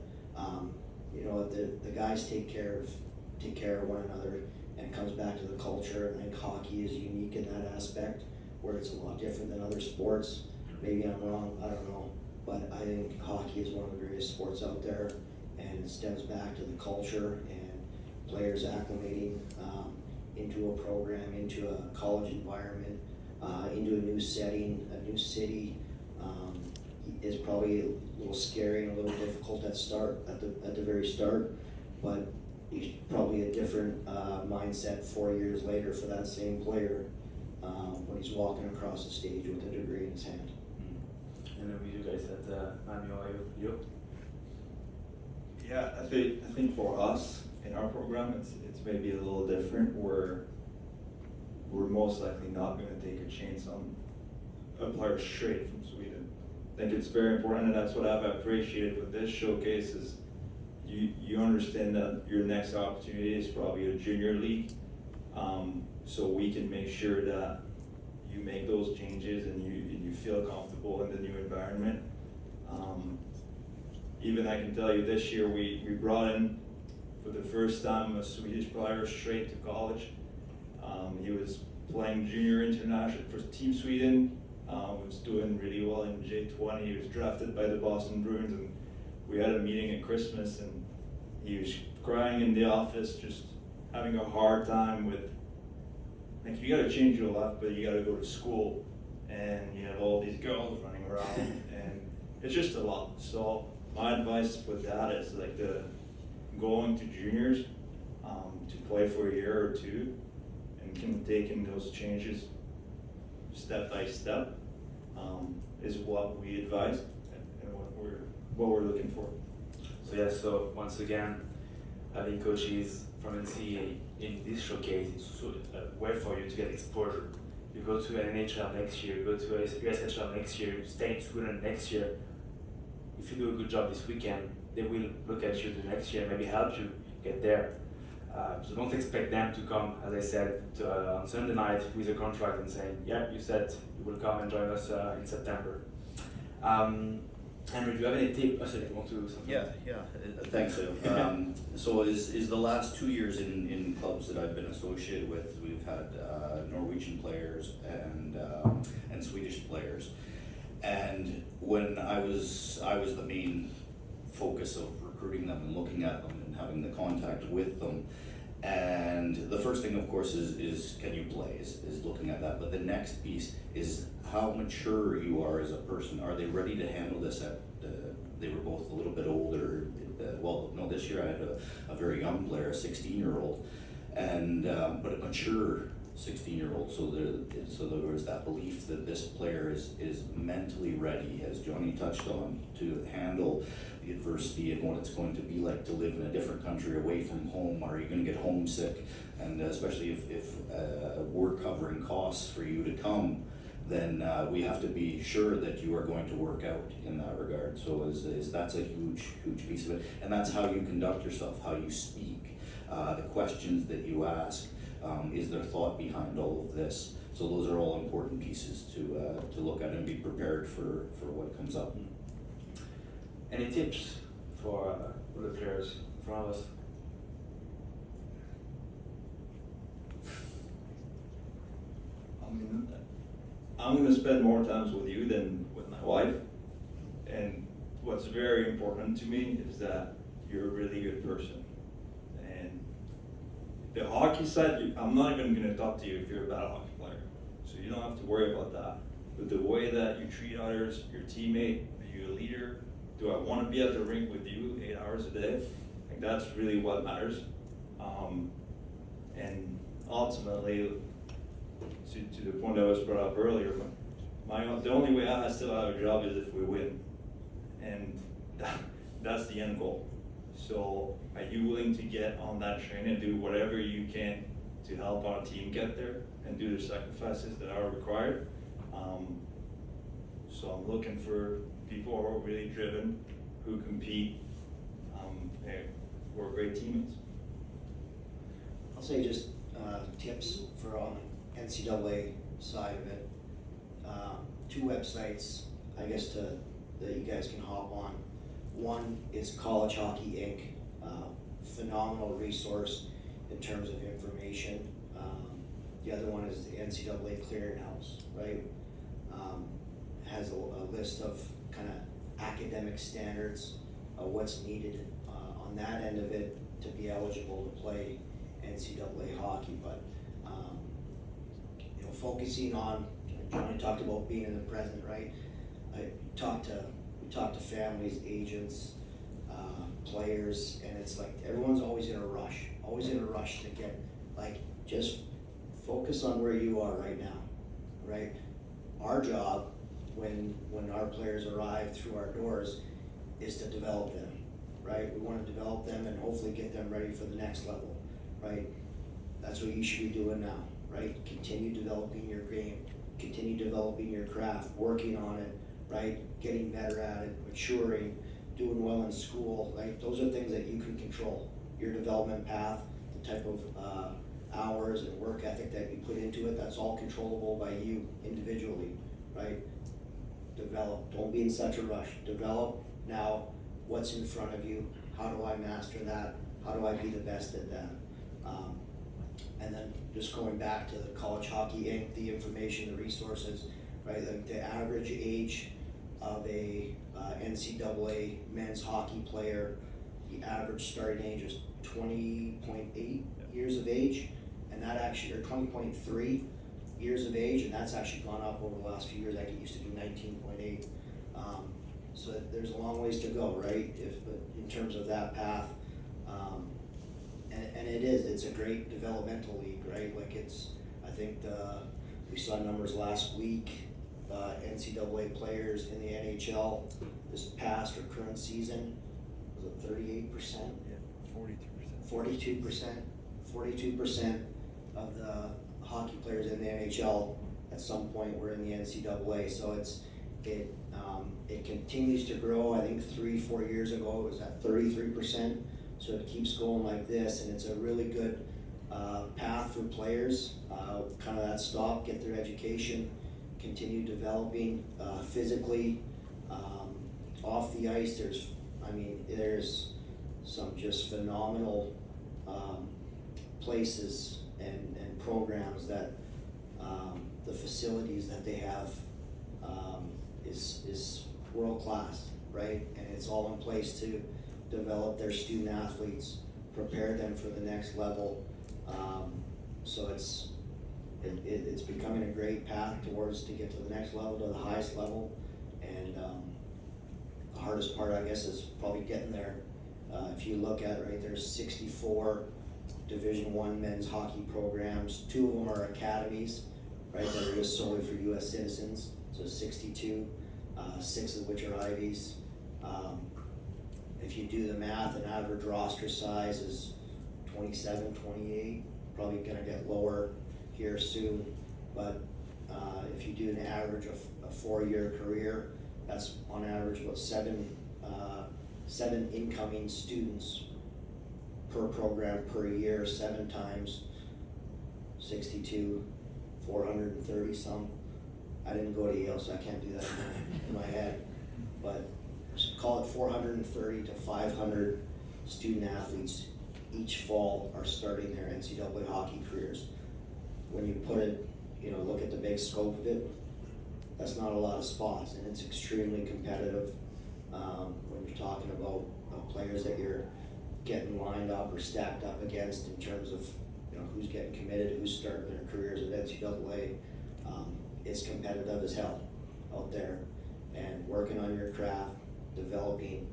you know, the guys take care of one another, and it comes back to the culture. And I think hockey is unique in that aspect, where it's a lot different than other sports. Maybe I'm wrong, I don't know, but I think hockey is one of the greatest sports out there, and it stems back to the culture and players acclimating into a program, into a college environment, into a new setting, a new city. Is probably a little scary and a little difficult at the very start, but it's probably a different mindset 4 years later for that same player when he's walking across the stage with a degree in his hand. And then with you guys at Manuel, you? Yeah, I think for us in our program, it's maybe a little different. Where we're most likely not going to take a chance on a player straight from Sweden. I think it's very important, and that's what I've appreciated with this showcase is you understand that your next opportunity is probably a junior league. So we can make sure that you make those changes and you feel comfortable in the new environment. Even I can tell you this year, we brought in for the first time a Swedish player straight to college. He was playing junior international for Team Sweden, was doing really well in J20. He was drafted by the Boston Bruins, and we had a meeting at Christmas, and he was crying in the office, just having a hard time with, like, you gotta change your life, but you gotta go to school, and you have all these girls running around, and it's just a lot. So my advice with that is like going to juniors to play for a year or two, and taking those changes step by step is what we advise and what we're looking for. So yeah, so once again, having coaches from NCAA in this showcase is also a way for you to get exposure. You go to an NHL next year, you go to a USHL next year, you stay in Sweden next year. If you do a good job this weekend, they will look at you the next year and maybe help you get there. So don't expect them to come, as I said, on Sunday night with a contract and saying, yeah, you said you will come and join us in September. Henry, do you have any tip? Oh, sorry, you want to do something? Thanks, Leo. So is the last 2 years in clubs that I've been associated with, we've had Norwegian players and Swedish players. And when I was the main focus of recruiting them and looking at them and having the contact with them. And the first thing, of course, is can you play, is looking at that. But the next piece is how mature you are as a person. Are they ready to handle this they were both a little bit older. This year I had a very young player, a 16-year-old, and but a mature 16-year-old. So there was that belief that this player is mentally ready, as Johnny touched on, to handle the adversity and what it's going to be like to live in a different country away from home. Are you going to get homesick? And especially if we're covering costs for you to come, then we have to be sure that you are going to work out in that regard. So that's a huge piece of it. And that's how you conduct yourself, how you speak, the questions that you ask. Is there thought behind all of this? So those are all important pieces to look at and be prepared for what comes up. Any tips for the players in front of us? I mean, I'm going to spend more times with you than with my wife. And what's very important to me is that you're a really good person. And the hockey side, I'm not even going to talk to you if you're a bad hockey player. So you don't have to worry about that. But the way that you treat others, your teammate, are you a leader? Do I want to be at the rink with you 8 hours a day? I think that's really what matters. And ultimately, to the point that was brought up earlier, the only way I still have a job is if we win. And that's the end goal. So are you willing to get on that train and do whatever you can to help our team get there and do the sacrifices that are required? So I'm looking for people who are really driven, who compete, who are great teammates. I'll say just tips for on the NCAA side of it. 2 websites, I guess, that you guys can hop on. One is College Hockey Inc., phenomenal resource in terms of information. The other one is the NCAA Clearinghouse, right? Has a list of kind of academic standards, what's needed on that end of it to be eligible to play NCAA hockey. But focusing on, Johnny talked about being in the present, right? We talk to families, agents, players, and it's like everyone's always in a rush to get, like, just focus on where you are right now, right? Our job when our players arrive through our doors is to develop them, right? We want to develop them and hopefully get them ready for the next level, right? That's what you should be doing now, right? Continue developing your game, continue developing your craft, working on it, right? Getting better at it, maturing, doing well in school, like, those are things that you can control. Your development path, the type of, hours and work ethic that you put into it, that's all controllable by you individually, right? Develop, don't be in such a rush, develop now what's in front of you, how do I master that, how do I be the best at that? And then just going back to the College Hockey Inc., the information, the resources, right, like the average age of a NCAA men's hockey player, the average starting age is 20.8 years of age, and that actually, or 20.3 years of age, and that's actually gone up over the last few years. Like, it used to be 19.8. So there's a long ways to go, right? But in terms of that path, and it's a great developmental league, right? Like, I think we saw numbers last week. NCAA players in the NHL this past or current season, was it 38%? Yeah, 42% of the hockey players in the NHL at some point were in the NCAA. So it continues to grow. I think 3-4 years ago it was at 33%. So it keeps going like this, and it's a really good path for players. Kind of that stop, get their education, continue developing physically, off the ice. There's some just phenomenal places and programs that the facilities that they have is world class, right? And it's all in place to develop their student athletes, prepare them for the next level. So it's becoming a great path towards to get to the next level, to the highest level. And the hardest part, I guess, is probably getting there. If you look at, right, there's 64 Division I men's hockey programs. 2 of them are academies, right, that are just solely for U.S. citizens. So 62, 6 of which are Ivies. If you do the math, an average roster size is 27, 28, probably gonna get lower here soon. But if you do an average of a 4-year career, that's on average about 7 incoming students per program per year, 7 times 62, 430 some. I didn't go to Yale, so I can't do that in my head. But call it 430 to 500 student athletes each fall are starting their NCAA hockey careers. When you put it, look at the big scope of it, that's not a lot of spots, and it's extremely competitive. When you're talking about players that you're getting lined up or stacked up against in terms of who's getting committed, who's starting their careers at NCAA, it's competitive as hell out there. And working on your craft, developing,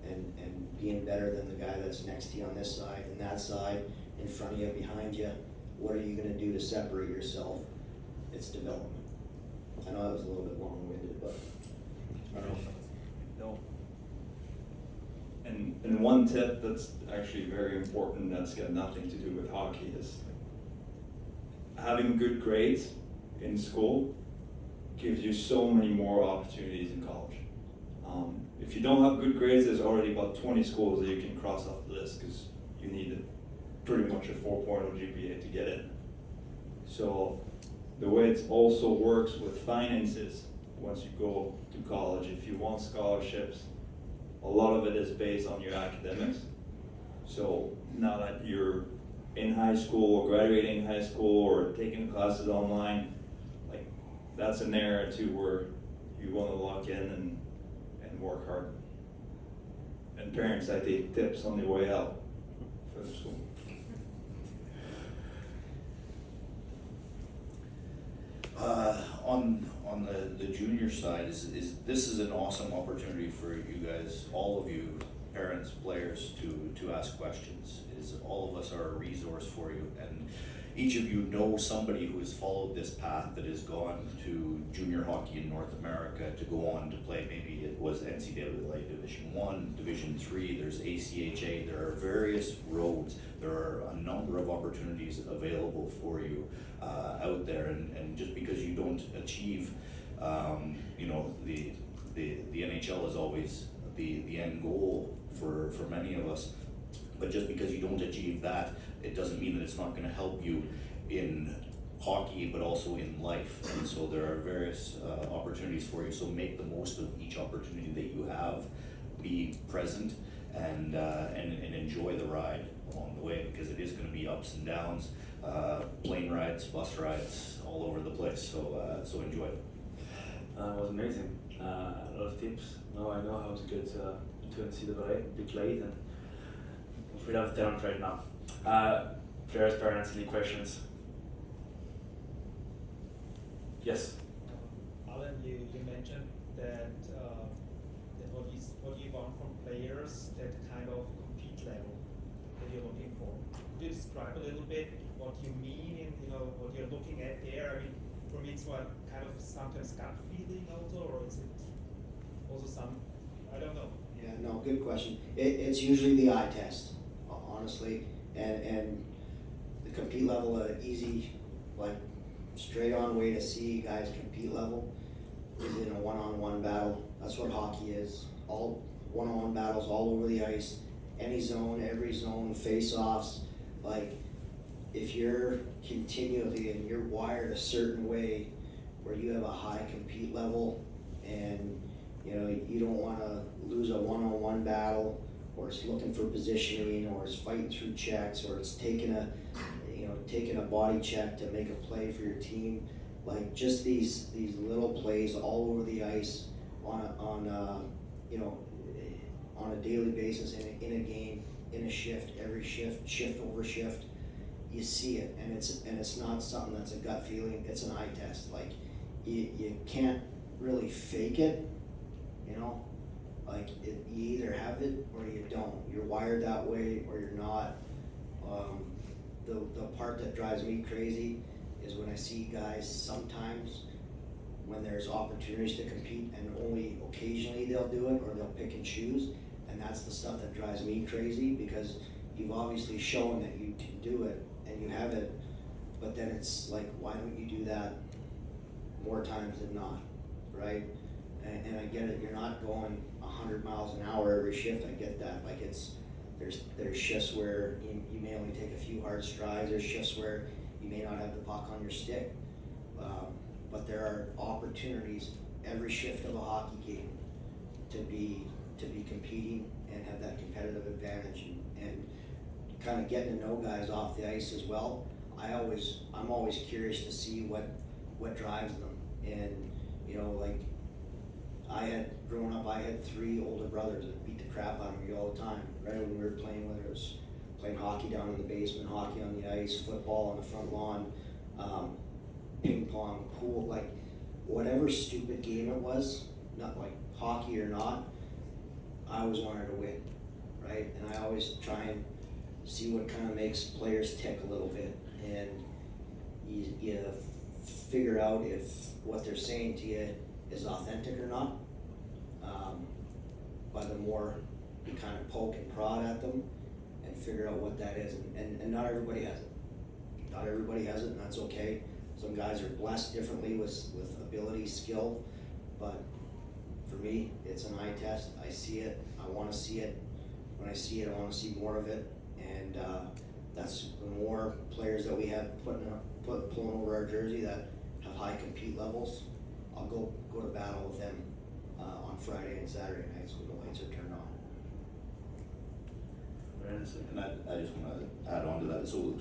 and being better than the guy that's next to you on this side and that side, in front of you, behind you. What are you going to do to separate yourself? It's development. I know that was a little bit long-winded, but No. And one tip that's actually very important, that's got nothing to do with hockey, is having good grades in school gives you so many more opportunities in college. If you don't have good grades, there's already about 20 schools that you can cross off the list because you need pretty much a 4.0 GPA to get in. So the way it also works with finances, once you go to college, if you want scholarships, a lot of it is based on your academics. So now that you're in high school or graduating high school or taking classes online, like, that's an area too where you want to lock in and work hard. And parents, I take tips on the way out for the school. On the junior side, is this is an awesome opportunity for you guys, all of you, parents, players, to ask questions. All of us are a resource for you, and each of you know somebody who has followed this path, that has gone to junior hockey in North America to go on to play. Maybe it was NCAA Division I, Division III, there's ACHA, there are various roads, there are a number of opportunities available for you out there, and just because you don't achieve, the NHL is always the end goal for many of us. But just because you don't achieve that, it doesn't mean that it's not gonna help you in hockey, but also in life. And so there are various opportunities for you, so make the most of each opportunity that you have. Be present and enjoy the ride along the way, because it is gonna be ups and downs, plane rides, bus rides, all over the place, so enjoy it. It was amazing. A lot of tips. Now I know how to get to NCAA, big late, and we have talent right now. Players, parents, any questions? Yes. Alan, you mentioned that what you want from players, that kind of compete level that you're looking for. Could you describe a little bit what you mean and what you're looking at there? I mean, for me it's what kind of sometimes gut feeling also, or is it also some, I don't know. Yeah, no, good question. It's usually the eye test, honestly, and the compete level, easy, like straight on way to see guys compete level is in a one-on-one battle. That's what hockey is. All one-on-one battles all over the ice, any zone, every zone, face-offs. Like, if you're continually and you're wired a certain way where you have a high compete level and you don't want to lose a one-on-one battle, or it's looking for positioning, or it's fighting through checks, or it's taking a body check to make a play for your team. Like, just these little plays all over the ice on a daily basis, in a game, in a shift, every shift over shift, you see it, and it's not something that's a gut feeling. It's an eye test. Like, you can't really fake it, like you either have it or you don't. You're wired that way or you're not. The part that drives me crazy is when I see guys sometimes, when there's opportunities to compete, and only occasionally they'll do it, or they'll pick and choose, and that's the stuff that drives me crazy, because you've obviously shown that you can do it and you have it, but then it's like, why don't you do that more times than not, right? And I get it, you're not going 100 miles an hour every shift, I get that. Like, there's shifts where you may only take a few hard strides, there's shifts where you may not have the puck on your stick, but there are opportunities every shift of a hockey game to be competing and have that competitive advantage, and kind of getting to know guys off the ice as well. I'm always curious to see what drives them, and like, growing up, I had 3 older brothers that beat the crap out of me all the time, right? When we were playing, whether it was playing hockey down in the basement, hockey on the ice, football on the front lawn, ping pong, pool, like whatever stupid game it was, not like hockey or not, I always wanted to win, right? And I always try and see what kind of makes players tick a little bit, and you figure out if what they're saying to you is authentic or not, by the more you kind of poke and prod at them and figure out what that is. And not everybody has it. Not everybody has it, and that's okay. Some guys are blessed differently with ability, skill, but for me, it's an eye test. I see it, I want to see it. When I see it, I want to see more of it, and that's the more players that we have pulling over our jersey that have high compete levels. I'll go to battle with them on Friday and Saturday nights when the lights are turned on. And I just want to add on to that. So,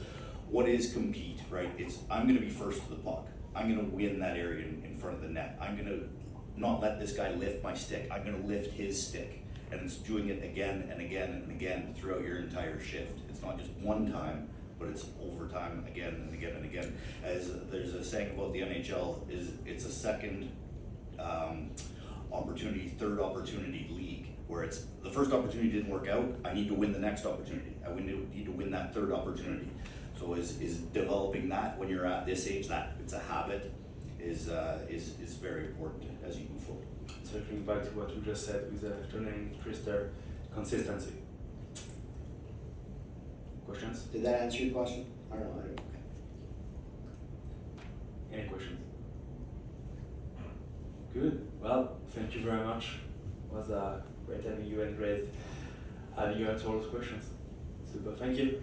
what is compete, right? It's, I'm going to be first to the puck. I'm going to win that area in front of the net. I'm going to not let this guy lift my stick. I'm going to lift his stick. And it's doing it again and again and again throughout your entire shift. It's not just one time, but it's overtime again and again and again. As there's a saying about the NHL, is it's a second opportunity, third opportunity league, where it's the first opportunity didn't work out, I need to win the next opportunity. I need to win that third opportunity. So is developing that when you're at this age, that it's a habit, is very important as you move forward. Circling back to what you just said with turning Krister, consistency. Questions? Did that answer your question? I don't know. Okay. Any questions? Good. Well, thank you very much. It was Great having you and great having you answer all those questions. Super, thank you.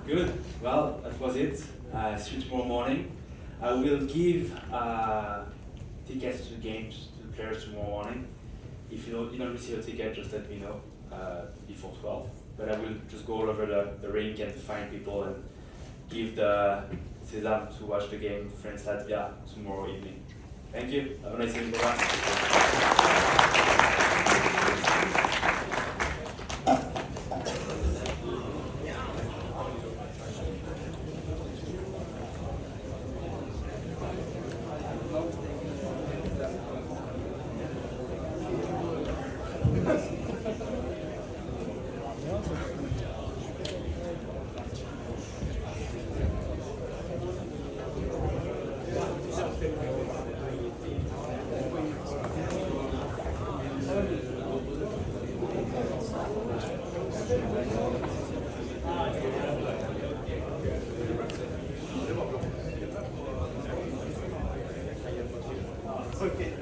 Good. Well, that was it. See you tomorrow morning. I will give tickets to the games to the players tomorrow morning. If you don't receive a ticket, just let me know before 12. But I will just go all over the rink and find people and give the sesame to watch the game France Latvia tomorrow evening. Thank you. Have a nice evening. Okay.